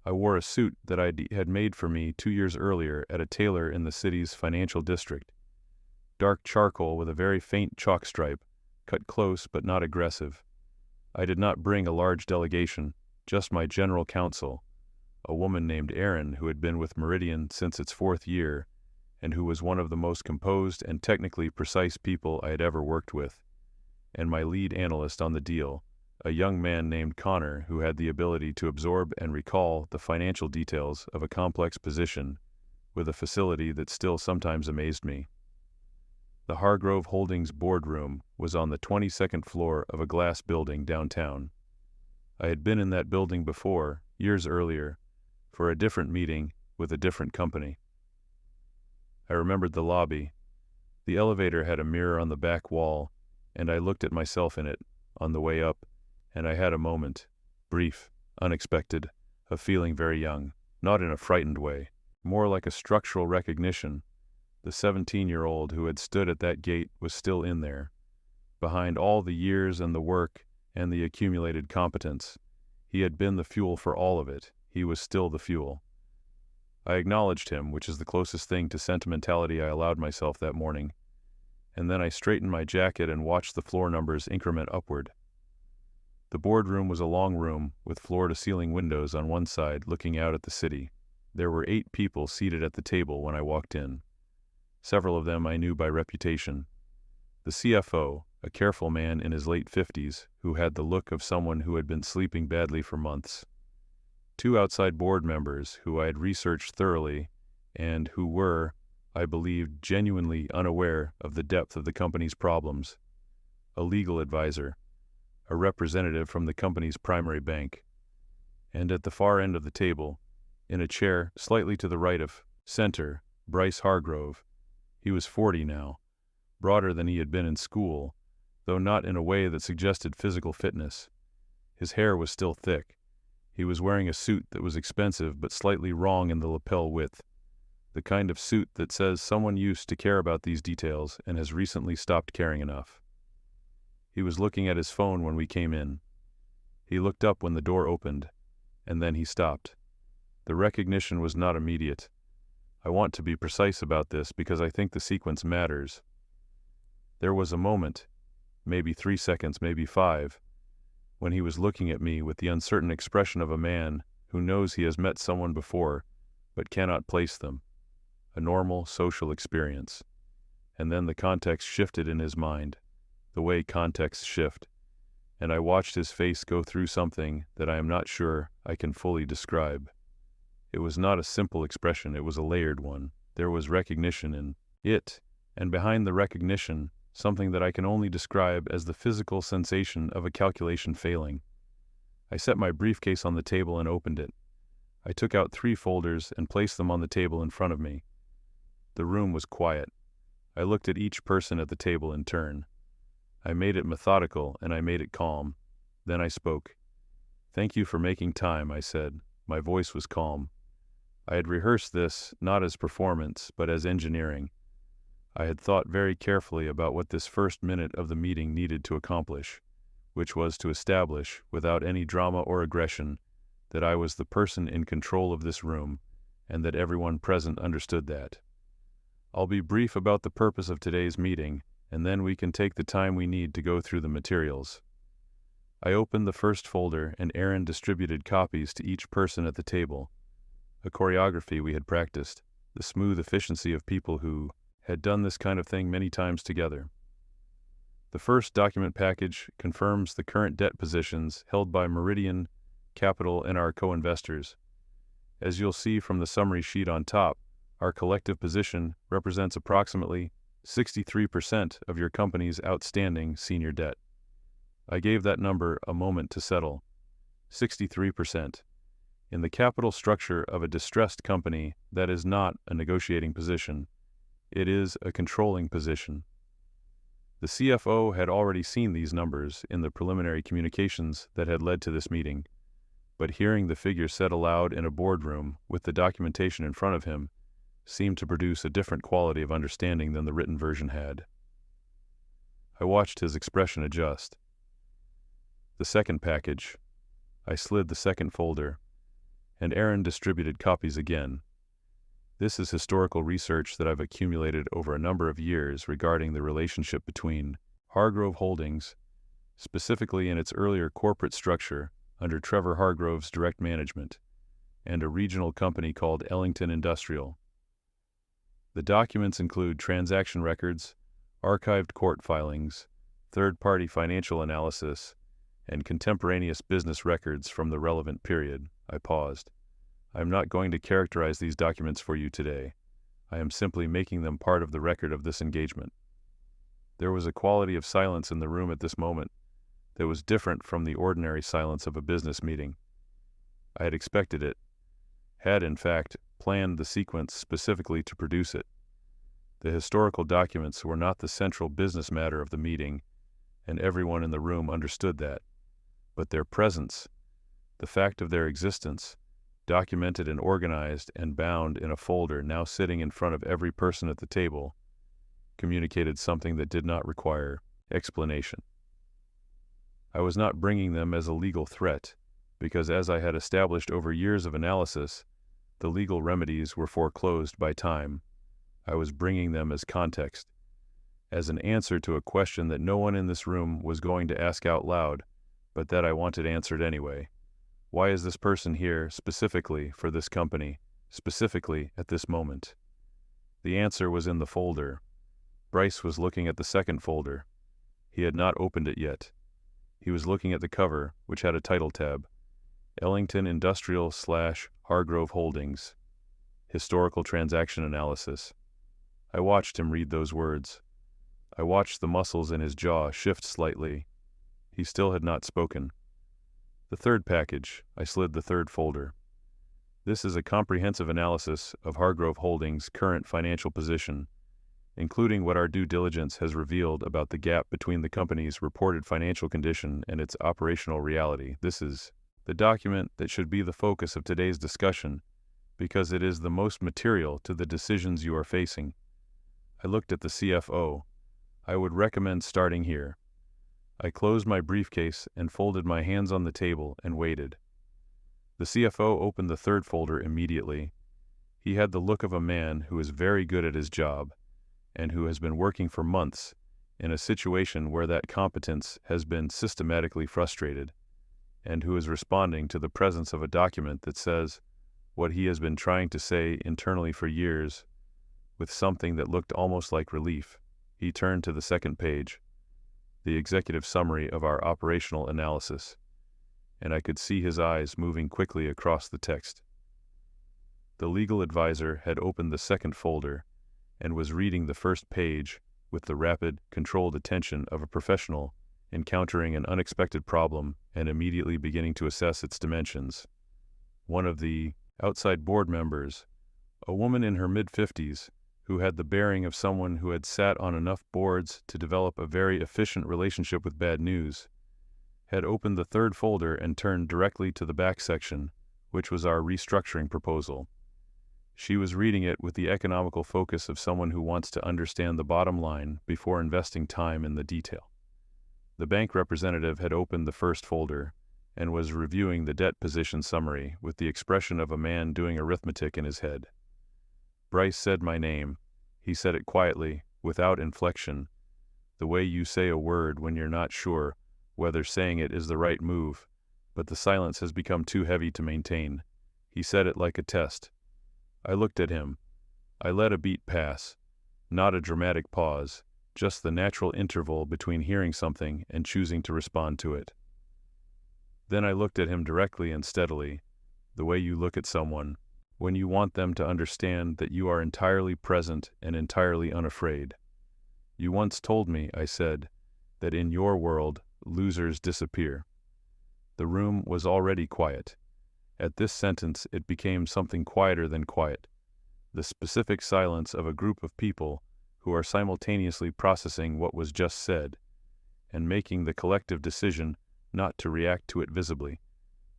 Speaker 1: I wore a suit that I had made for me 2 years earlier at a tailor in the city's financial district. Dark charcoal with a very faint chalk stripe, cut close but not aggressive. I did not bring a large delegation, just my general counsel, a woman named Erin who had been with Meridian since its 4th year, and who was one of the most composed and technically precise people I had ever worked with, and my lead analyst on the deal, a young man named Connor who had the ability to absorb and recall the financial details of a complex position with a facility that still sometimes amazed me. The Hargrove Holdings boardroom was on the 22nd floor of a glass building downtown. I had been in that building before, years earlier, for a different meeting with a different company. I remembered the lobby. The elevator had a mirror on the back wall, and I looked at myself in it on the way up, and I had a moment, brief, unexpected, of feeling very young, not in a frightened way, more like a structural recognition. The 17-year-old who had stood at that gate was still in there. Behind all the years and the work and the accumulated competence, he had been the fuel for all of it. He was still the fuel. I acknowledged him, which is the closest thing to sentimentality I allowed myself that morning, and then I straightened my jacket and watched the floor numbers increment upward. The boardroom was a long room with floor-to-ceiling windows on one side looking out at the city. There were 8 people seated at the table when I walked in. Several of them I knew by reputation. The CFO, a careful man in his late 50s, who had the look of someone who had been sleeping badly for months. 2 outside board members who I had researched thoroughly and who were, I believed, genuinely unaware of the depth of the company's problems. A legal advisor, a representative from the company's primary bank. And at the far end of the table, in a chair slightly to the right of center, Bryce Hargrove. He was 40 now, broader than he had been in school, though not in a way that suggested physical fitness. His hair was still thick. He was wearing a suit that was expensive but slightly wrong in the lapel width, the kind of suit that says someone used to care about these details and has recently stopped caring enough. He was looking at his phone when we came in. He looked up when the door opened, and then he stopped. The recognition was not immediate. I want to be precise about this because I think the sequence matters. There was a moment, maybe 3 seconds, maybe 5, when he was looking at me with the uncertain expression of a man who knows he has met someone before but cannot place them. A normal social experience. And then the context shifted in his mind, the way contexts shift, and I watched his face go through something that I am not sure I can fully describe. It was not a simple expression, it was a layered one. There was recognition in it, and behind the recognition, something that I can only describe as the physical sensation of a calculation failing. I set my briefcase on the table and opened it. I took out 3 folders and placed them on the table in front of me. The room was quiet. I looked at each person at the table in turn. I made it methodical and I made it calm. Then I spoke. "Thank you for making time," I said. My voice was calm. I had rehearsed this not as performance, but as engineering. I had thought very carefully about what this first minute of the meeting needed to accomplish, which was to establish, without any drama or aggression, that I was the person in control of this room, and that everyone present understood that. I'll be brief about the purpose of today's meeting, and then we can take the time we need to go through the materials. I opened the first folder, and Erin distributed copies to each person at the table. A choreography we had practiced, the smooth efficiency of people who had done this kind of thing many times together. The first document package confirms the current debt positions held by Meridian, Capital, and our co-investors. As you'll see from the summary sheet on top, our collective position represents approximately 63% of your company's outstanding senior debt. I gave that number a moment to settle. 63%. In the capital structure of a distressed company, that is not a negotiating position. It is a controlling position. The CFO had already seen these numbers in the preliminary communications that had led to this meeting, but hearing the figures said aloud in a boardroom with the documentation in front of him seemed to produce a different quality of understanding than the written version had. I watched his expression adjust. The second package. I slid the second folder, and Aaron distributed copies again. This is historical research that I've accumulated over a number of years regarding the relationship between Hargrove Holdings, specifically in its earlier corporate structure under Trevor Hargrove's direct management, and a regional company called Ellington Industrial. The documents include transaction records, archived court filings, third-party financial analysis, and contemporaneous business records from the relevant period. I paused. I am not going to characterize these documents for you today. I am simply making them part of the record of this engagement. There was a quality of silence in the room at this moment that was different from the ordinary silence of a business meeting. I had expected it, had in fact planned the sequence specifically to produce it. The historical documents were not the central business matter of the meeting, and everyone in the room understood that. But their presence, the fact of their existence, documented and organized and bound in a folder now sitting in front of every person at the table, communicated something that did not require explanation. I was not bringing them as a legal threat, because as I had established over years of analysis, the legal remedies were foreclosed by time. I was bringing them as context, as an answer to a question that no one in this room was going to ask out loud, but that I wanted answered anyway. Why is this person here specifically for this company, specifically at this moment? The answer was in the folder. Bryce was looking at the second folder. He had not opened it yet. He was looking at the cover, which had a title tab, Ellington Industrial / Hargrove Holdings, Historical Transaction Analysis. I watched him read those words. I watched the muscles in his jaw shift slightly. He still had not spoken. The third package. I slid the third folder. This is a comprehensive analysis of Hargrove Holdings' current financial position, including what our due diligence has revealed about the gap between the company's reported financial condition and its operational reality. This is the document that should be the focus of today's discussion, because it is the most material to the decisions you are facing. I looked at the CFO. I would recommend starting here. I closed my briefcase and folded my hands on the table and waited. The CFO opened the third folder immediately. He had the look of a man who is very good at his job and who has been working for months in a situation where that competence has been systematically frustrated, and who is responding to the presence of a document that says what he has been trying to say internally for years with something that looked almost like relief. He turned to the second page, the executive summary of our operational analysis, and I could see his eyes moving quickly across the text. The legal advisor had opened the second folder and was reading the first page with the rapid, controlled attention of a professional encountering an unexpected problem and immediately beginning to assess its dimensions. One of the outside board members, a woman in her mid-50s, who had the bearing of someone who had sat on enough boards to develop a very efficient relationship with bad news, had opened the third folder and turned directly to the back section, which was our restructuring proposal. She was reading it with the economical focus of someone who wants to understand the bottom line before investing time in the detail. The bank representative had opened the first folder and was reviewing the debt position summary with the expression of a man doing arithmetic in his head. Bryce said my name. He said it quietly, without inflection, the way you say a word when you're not sure whether saying it is the right move, but the silence has become too heavy to maintain. He said it like a test. I looked at him. I let a beat pass, not a dramatic pause, just the natural interval between hearing something and choosing to respond to it. Then I looked at him directly and steadily, the way you look at someone when you want them to understand that you are entirely present and entirely unafraid. You once told me, I said, that in your world, losers disappear. The room was already quiet, At this sentence, it became something quieter than quiet. The specific silence of a group of people who are simultaneously processing what was just said and making the collective decision not to react to it visibly,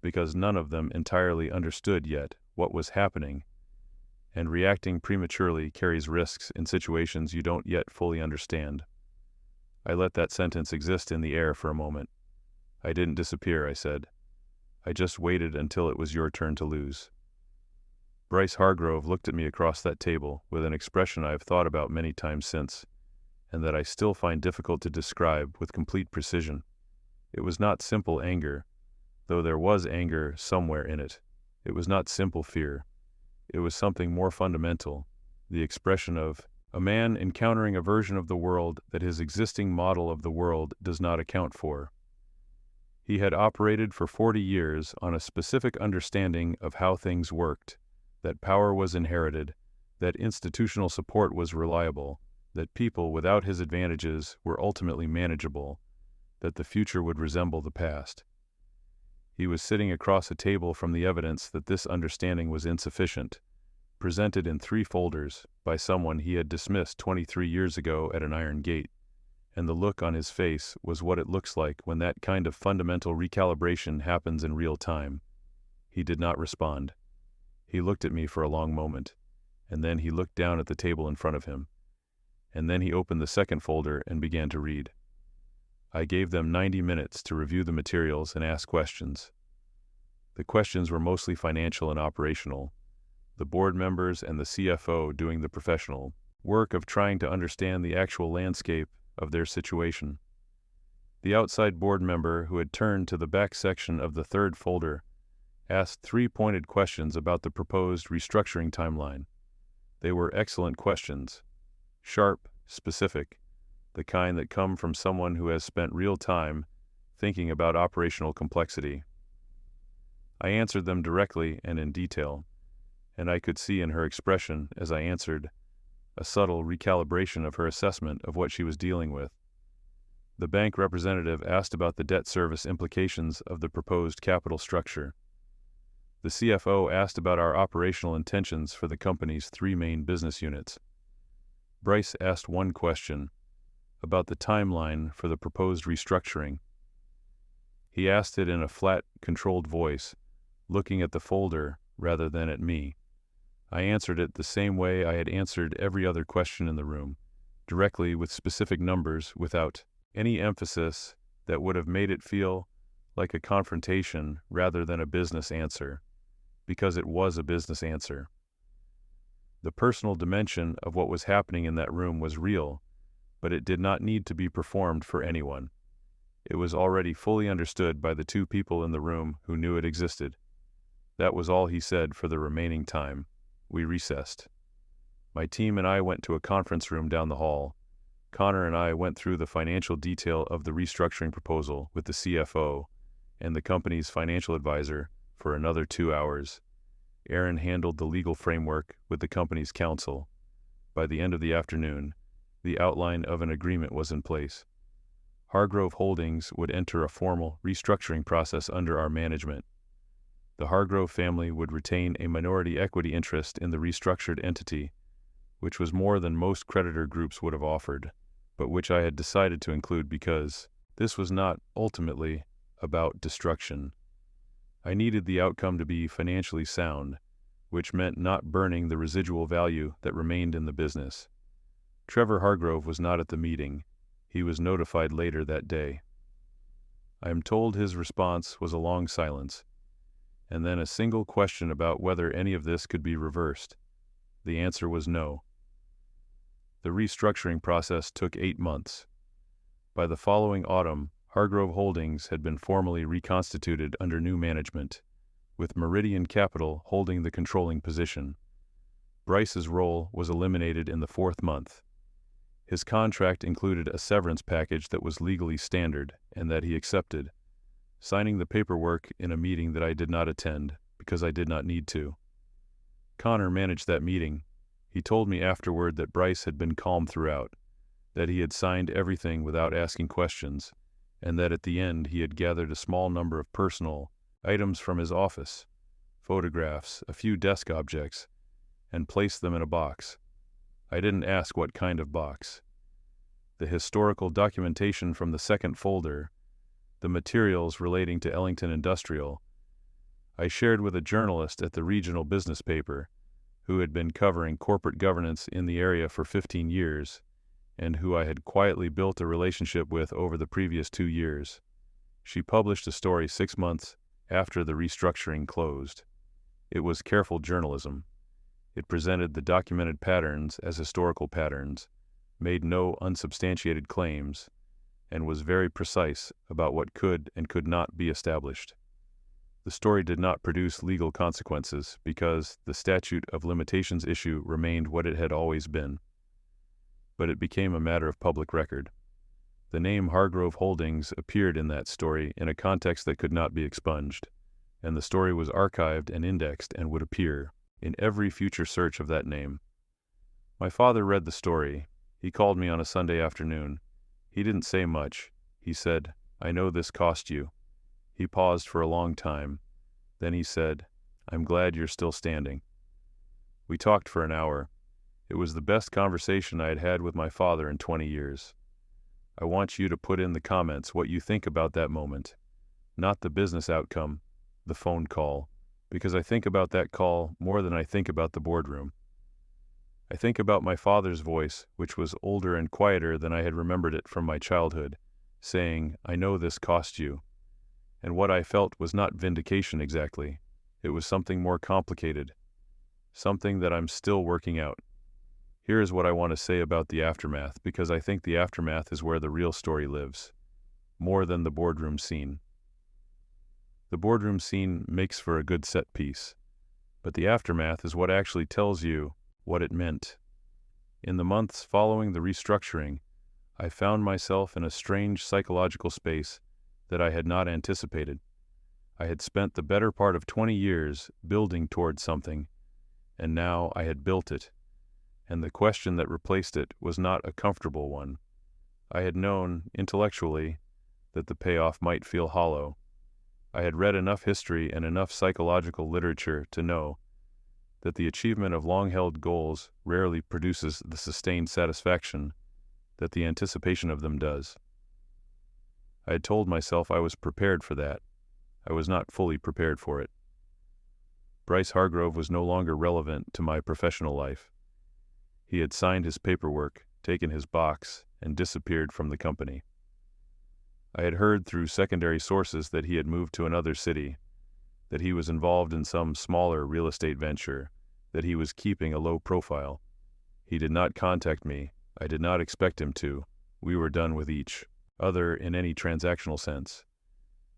Speaker 1: because none of them entirely understood yet what was happening, and reacting prematurely carries risks in situations you don't yet fully understand. I let that sentence exist in the air for a moment. I didn't disappear, I said. I just waited until it was your turn to lose. Bryce Hargrove looked at me across that table with an expression I have thought about many times since, and that I still find difficult to describe with complete precision. It was not simple anger, though there was anger somewhere in it. It was not simple fear. It was something more fundamental, the expression of a man encountering a version of the world that his existing model of the world does not account for. He had operated for 40 years on a specific understanding of how things worked, that power was inherited, that institutional support was reliable, that people without his advantages were ultimately manageable, that the future would resemble the past. He was sitting across a table from the evidence that this understanding was insufficient, presented in 3 folders by someone he had dismissed 23 years ago at an iron gate, and the look on his face was what it looks like when that kind of fundamental recalibration happens in real time. He did not respond. He looked at me for a long moment, and then he looked down at the table in front of him, and then he opened the second folder and began to read. I gave them 90 minutes to review the materials and ask questions. The questions were mostly financial and operational, the board members and the CFO doing the professional work of trying to understand the actual landscape of their situation. The outside board member who had turned to the back section of the third folder asked 3 pointed questions about the proposed restructuring timeline. They were excellent questions, sharp, specific, the kind that come from someone who has spent real time thinking about operational complexity. I answered them directly and in detail, and I could see in her expression as I answered a subtle recalibration of her assessment of what she was dealing with. The bank representative asked about the debt service implications of the proposed capital structure. The CFO asked about our operational intentions for the company's 3 main business units. Bryce asked one question, about the timeline for the proposed restructuring. He asked it in a flat, controlled voice, looking at the folder rather than at me. I answered it the same way I had answered every other question in the room, directly with specific numbers without any emphasis that would have made it feel like a confrontation rather than a business answer, because it was a business answer. The personal dimension of what was happening in that room was real, but it did not need to be performed for anyone. It was already fully understood by the 2 people in the room who knew it existed. That was all he said for the remaining time. We recessed. My team and I went to a conference room down the hall. Connor and I went through the financial detail of the restructuring proposal with the CFO and the company's financial advisor for another 2 hours. Aaron handled the legal framework with the company's counsel. By the end of the afternoon, the outline of an agreement was in place. Hargrove Holdings would enter a formal restructuring process under our management. The Hargrove family would retain a minority equity interest in the restructured entity, which was more than most creditor groups would have offered, but which I had decided to include because this was not ultimately about destruction. I needed the outcome to be financially sound, which meant not burning the residual value that remained in the business. Trevor Hargrove was not at the meeting. He was notified later that day. I am told his response was a long silence, and then a single question about whether any of this could be reversed. The answer was no. The restructuring process took 8 months. By the following autumn, Hargrove Holdings had been formally reconstituted under new management, with Meridian Capital holding the controlling position. Bryce's role was eliminated in the 4th month. His contract included a severance package that was legally standard and that he accepted, signing the paperwork in a meeting that I did not attend because I did not need to. Connor managed that meeting. He told me afterward that Bryce had been calm throughout, that he had signed everything without asking questions, and that at the end he had gathered a small number of personal items from his office, photographs, a few desk objects, and placed them in a box. I didn't ask what kind of box. The historical documentation from the second folder, the materials relating to Ellington Industrial, I shared with a journalist at the regional business paper who had been covering corporate governance in the area for 15 years and who I had quietly built a relationship with over the previous 2 years. She published a story 6 months after the restructuring closed. It was careful journalism. It presented the documented patterns as historical patterns, made no unsubstantiated claims, and was very precise about what could and could not be established. The story did not produce legal consequences because the statute of limitations issue remained what it had always been. But it became a matter of public record. The name Hargrove Holdings appeared in that story in a context that could not be expunged, and the story was archived and indexed and would appear in every future search of that name. My father read the story. He called me on a Sunday afternoon. He didn't say much. He said, "I know this cost you." He paused for a long time. Then he said, "I'm glad you're still standing." We talked for an hour. It was the best conversation I had had with my father in 20 years. I want you to put in the comments what you think about that moment. Not the business outcome, the phone call, because I think about that call more than I think about the boardroom. I think about my father's voice, which was older and quieter than I had remembered it from my childhood, saying, "I know this cost you." And what I felt was not vindication exactly. It was something more complicated, something that I'm still working out. Here is what I want to say about the aftermath, because I think the aftermath is where the real story lives, more than the boardroom scene. The boardroom scene makes for a good set piece, but the aftermath is what actually tells you what it meant. In the months following the restructuring, I found myself in a strange psychological space that I had not anticipated. I had spent the better part of 20 years building towards something, and now I had built it, and the question that replaced it was not a comfortable one. I had known, intellectually, that the payoff might feel hollow. I had read enough history and enough psychological literature to know that the achievement of long-held goals rarely produces the sustained satisfaction that the anticipation of them does. I had told myself I was prepared for that. I was not fully prepared for it. Bryce Hargrove was no longer relevant to my professional life. He had signed his paperwork, taken his box, and disappeared from the company. I had heard through secondary sources that he had moved to another city, that he was involved in some smaller real estate venture, that he was keeping a low profile. He did not contact me. I did not expect him to. We were done with each other in any transactional sense.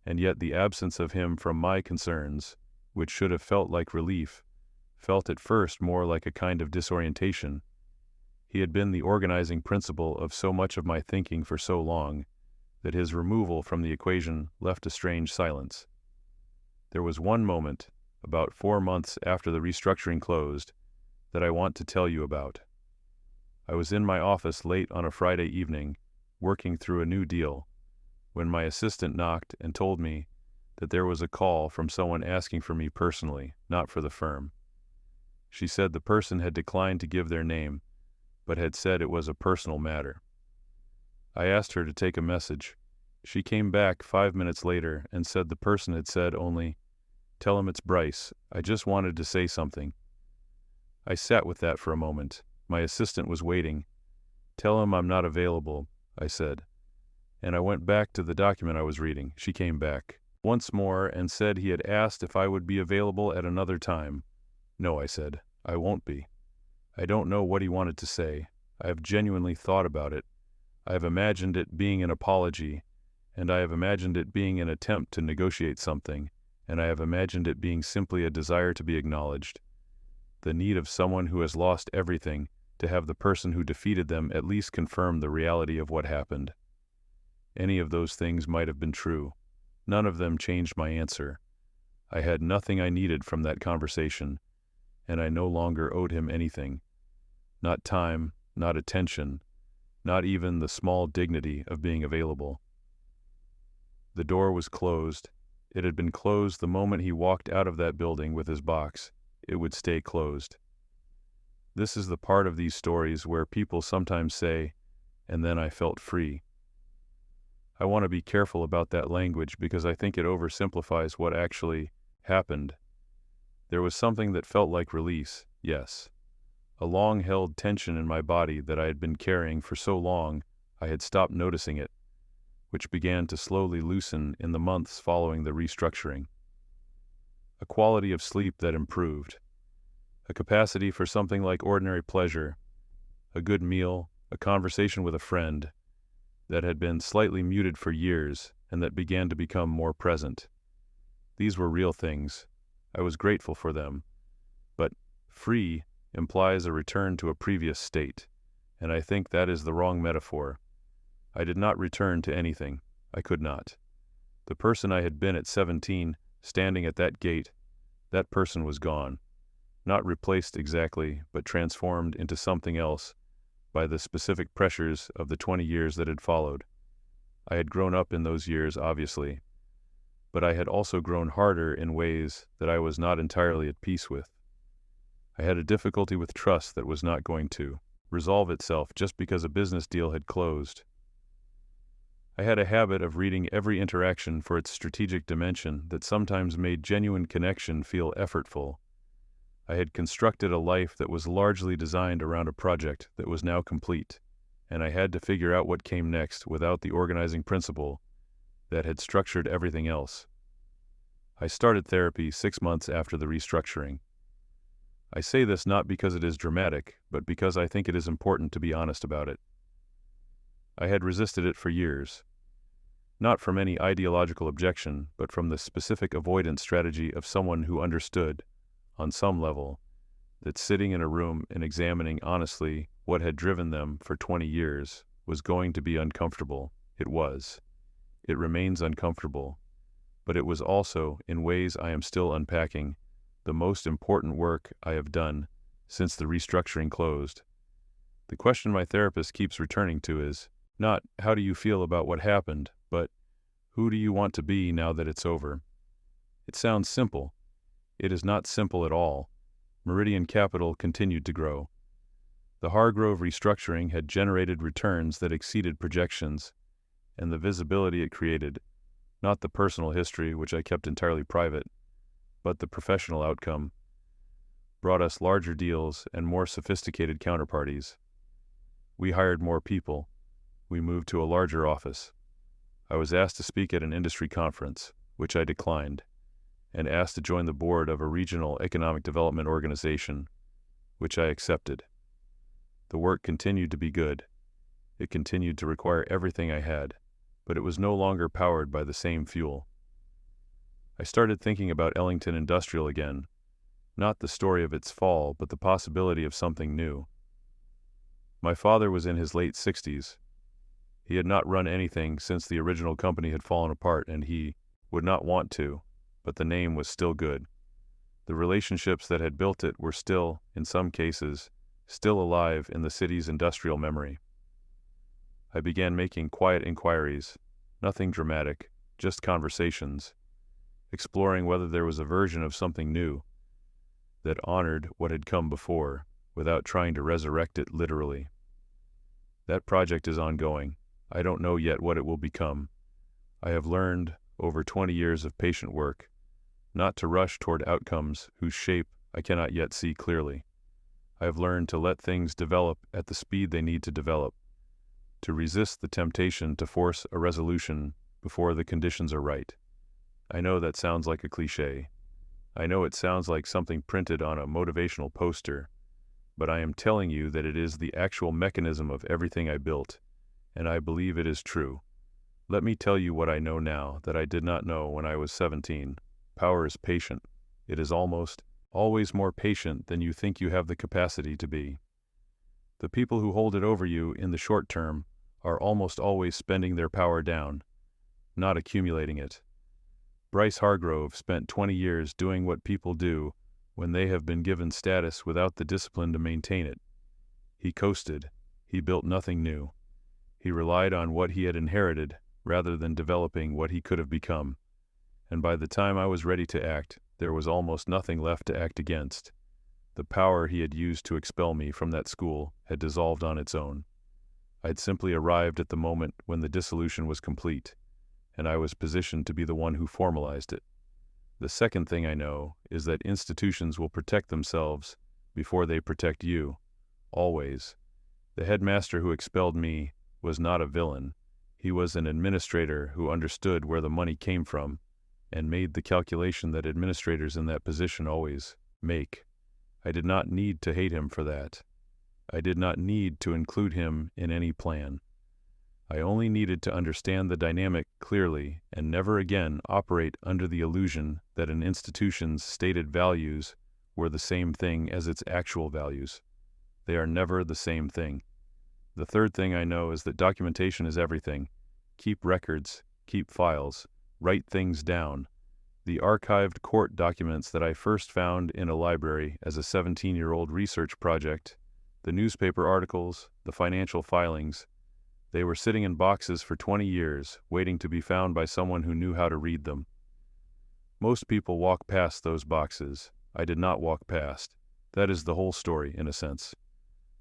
Speaker 1: And yet the absence of him from my concerns, which should have felt like relief, felt at first more like a kind of disorientation. He had been the organizing principle of so much of my thinking for so long that his removal from the equation left a strange silence. There was one moment, about 4 months after the restructuring closed, that I want to tell you about. I was in my office late on a Friday evening, working through a new deal, when my assistant knocked and told me that there was a call from someone asking for me personally, not for the firm. She said the person had declined to give their name, but had said it was a personal matter. I asked her to take a message. She came back 5 minutes later and said the person had said only, "Tell him it's Bryce. I just wanted to say something." I sat with that for a moment. My assistant was waiting. "Tell him I'm not available," I said. And I went back to the document I was reading. She came back once more and said he had asked if I would be available at another time. "No," I said, "I won't be." I don't know what he wanted to say. I have genuinely thought about it. I have imagined it being an apology, and I have imagined it being an attempt to negotiate something, and I have imagined it being simply a desire to be acknowledged. The need of someone who has lost everything to have the person who defeated them at least confirm the reality of what happened. Any of those things might have been true. None of them changed my answer. I had nothing I needed from that conversation, and I no longer owed him anything. Not time, not attention, not even the small dignity of being available. The door was closed. It had been closed the moment he walked out of that building with his box. It would stay closed. This is the part of these stories where people sometimes say, "and then I felt free." I want to be careful about that language because I think it oversimplifies what actually happened. There was something that felt like release, yes. A long-held tension in my body that I had been carrying for so long I had stopped noticing it, which began to slowly loosen in the months following the restructuring. A quality of sleep that improved. A capacity for something like ordinary pleasure, a good meal, a conversation with a friend that had been slightly muted for years and that began to become more present. These were real things. I was grateful for them. But free implies a return to a previous state, and I think that is the wrong metaphor. I did not return to anything. I could not. The person I had been at 17, standing at that gate, that person was gone. Not replaced exactly, but transformed into something else by the specific pressures of the 20 years that had followed. I had grown up in those years, obviously, but I had also grown harder in ways that I was not entirely at peace with. I had a difficulty with trust that was not going to resolve itself just because a business deal had closed. I had a habit of reading every interaction for its strategic dimension that sometimes made genuine connection feel effortful. I had constructed a life that was largely designed around a project that was now complete, and I had to figure out what came next without the organizing principle that had structured everything else. I started therapy 6 months after the restructuring. I say this not because it is dramatic, but because I think it is important to be honest about it. I had resisted it for years, not from any ideological objection, but from the specific avoidance strategy of someone who understood, on some level, that sitting in a room and examining honestly what had driven them for 20 years was going to be uncomfortable. It was. It remains uncomfortable. But it was also, in ways I am still unpacking, the most important work I have done since the restructuring closed. The question my therapist keeps returning to is not, how do you feel about what happened, but who do you want to be now that it's over? It sounds simple. It is not simple at all. Meridian Capital continued to grow. The Hargrove restructuring had generated returns that exceeded projections, and the visibility it created, not the personal history, which I kept entirely private, but the professional outcome, brought us larger deals and more sophisticated counterparties. We hired more people. We moved to a larger office. I was asked to speak at an industry conference, which I declined, and asked to join the board of a regional economic development organization, which I accepted. The work continued to be good. It continued to require everything I had, but it was no longer powered by the same fuel. I started thinking about Ellington Industrial again, not the story of its fall, but the possibility of something new. My father was in his late 60s. He had not run anything since the original company had fallen apart, and he would not want to, but the name was still good. The relationships that had built it were still, in some cases, still alive in the city's industrial memory. I began making quiet inquiries, nothing dramatic, just conversations, exploring whether there was a version of something new that honored what had come before without trying to resurrect it literally. That project is ongoing. I don't know yet what it will become. I have learned, over 20 years of patient work, not to rush toward outcomes whose shape I cannot yet see clearly. I have learned to let things develop at the speed they need to develop, to resist the temptation to force a resolution before the conditions are right. I know that sounds like a cliché. I know it sounds like something printed on a motivational poster, but I am telling you that it is the actual mechanism of everything I built, and I believe it is true. Let me tell you what I know now that I did not know when I was 17. Power is patient. It is almost always more patient than you think you have the capacity to be. The people who hold it over you in the short term are almost always spending their power down, not accumulating it. Bryce Hargrove spent 20 years doing what people do when they have been given status without the discipline to maintain it. He coasted. He built nothing new. He relied on what he had inherited rather than developing what he could have become. and by the time I was ready to act, there was almost nothing left to act against. The power he had used to expel me from that school had dissolved on its own. I'd simply arrived at the moment when the dissolution was complete, and I was positioned to be the one who formalized it. The second thing I know is that institutions will protect themselves before they protect you, always. The headmaster who expelled me was not a villain. He was an administrator who understood where the money came from and made the calculation that administrators in that position always make. I did not need to hate him for that. I did not need to include him in any plan. I only needed to understand the dynamic clearly and never again operate under the illusion that an institution's stated values were the same thing as its actual values. They are never the same thing. The third thing I know is that documentation is everything. Keep records, keep files, write things down. The archived court documents that I first found in a library as a 17-year-old research project, the newspaper articles, the financial filings, they were sitting in boxes for 20 years, waiting to be found by someone who knew how to read them. Most people walk past those boxes. I did not walk past. That is the whole story, in a sense.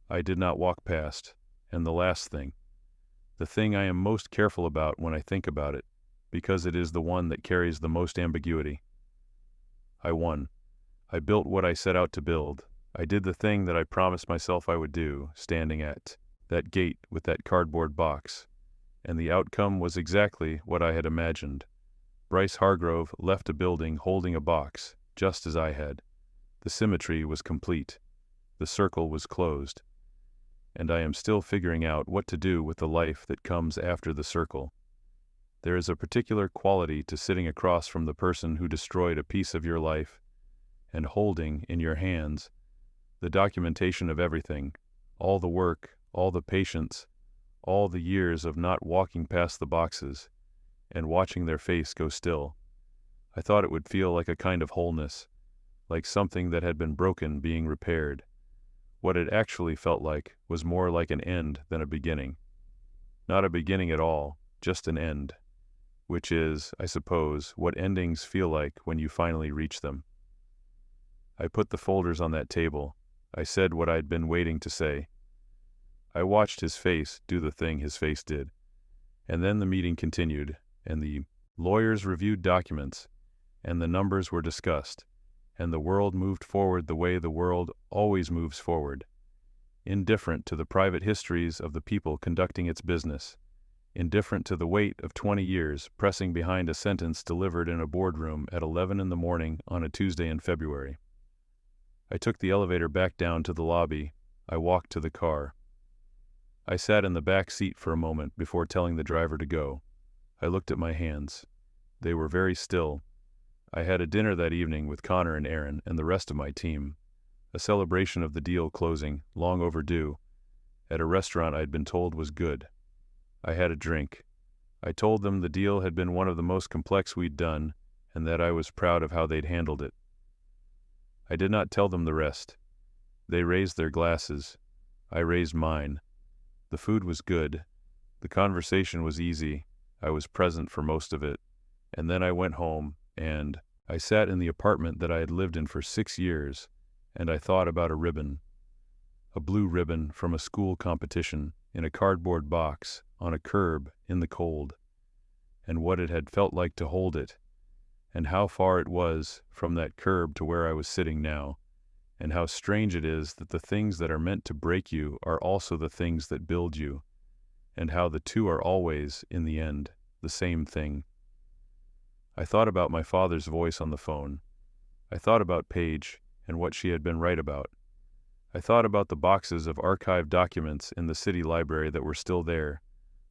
Speaker 1: I did not walk past. And the last thing, the thing I am most careful about when I think about it, because it is the one that carries the most ambiguity. I won. I built what I set out to build. I did the thing that I promised myself I would do, standing at that gate with that cardboard box. And the outcome was exactly what I had imagined. Bryce Hargrove left a building holding a box, just as I had. The symmetry was complete. The circle was closed. And I am still figuring out what to do with the life that comes after the circle. There is a particular quality to sitting across from the person who destroyed a piece of your life and holding in your hands the documentation of everything, all the work, all the patience, all the years of not walking past the boxes and watching their face go still. I thought it would feel like a kind of wholeness, like something that had been broken being repaired. What it actually felt like was more like an end than a beginning. Not a beginning at all, just an end, which is, I suppose, what endings feel like when you finally reach them. I put the folders on that table. I said what I'd been waiting to say. I watched his face do the thing his face did. And then the meeting continued, and the lawyers reviewed documents, and the numbers were discussed, and the world moved forward the way the world always moves forward, indifferent to the private histories of the people conducting its business, indifferent to the weight of 20 years pressing behind a sentence delivered in a boardroom at 11 in the morning on a Tuesday in February. I took the elevator back down to the lobby. I walked to the car. I sat in the back seat for a moment before telling the driver to go. I looked at my hands. They were very still. I had a dinner that evening with Connor and Aaron and the rest of my team, a celebration of the deal closing, long overdue, at a restaurant I'd been told was good. I had a drink. I told them the deal had been one of the most complex we'd done, and that I was proud of how they'd handled it. I did not tell them the rest. They raised their glasses. I raised mine. The food was good. The conversation was easy. I was present for most of it. And then I went home, and I sat in the apartment that I had lived in for 6 years, and I thought about a ribbon. A blue ribbon from a school competition in a cardboard box on a curb in the cold, and what it had felt like to hold it, and how far it was from that curb to where I was sitting now, and how strange it is that the things that are meant to break you are also the things that build you, and how the two are always, in the end, the same thing. I thought about my father's voice on the phone. I thought about Paige and what she had been right about. I thought about the boxes of archived documents in the city library that were still there,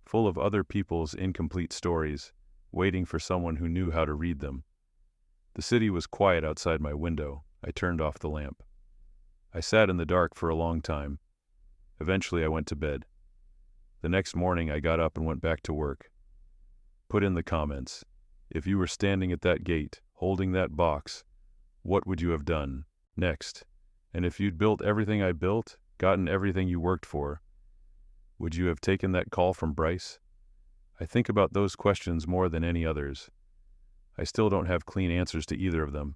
Speaker 1: full of other people's incomplete stories, waiting for someone who knew how to read them. The city was quiet outside my window. I turned off the lamp. I sat in the dark for a long time. Eventually I went to bed. The next morning I got up and went back to work. Put in the comments. If you were standing at that gate, holding that box, what would you have done next? And if you'd built everything I built, gotten everything you worked for, would you have taken that call from Bryce? I think about those questions more than any others. I still don't have clean answers to either of them.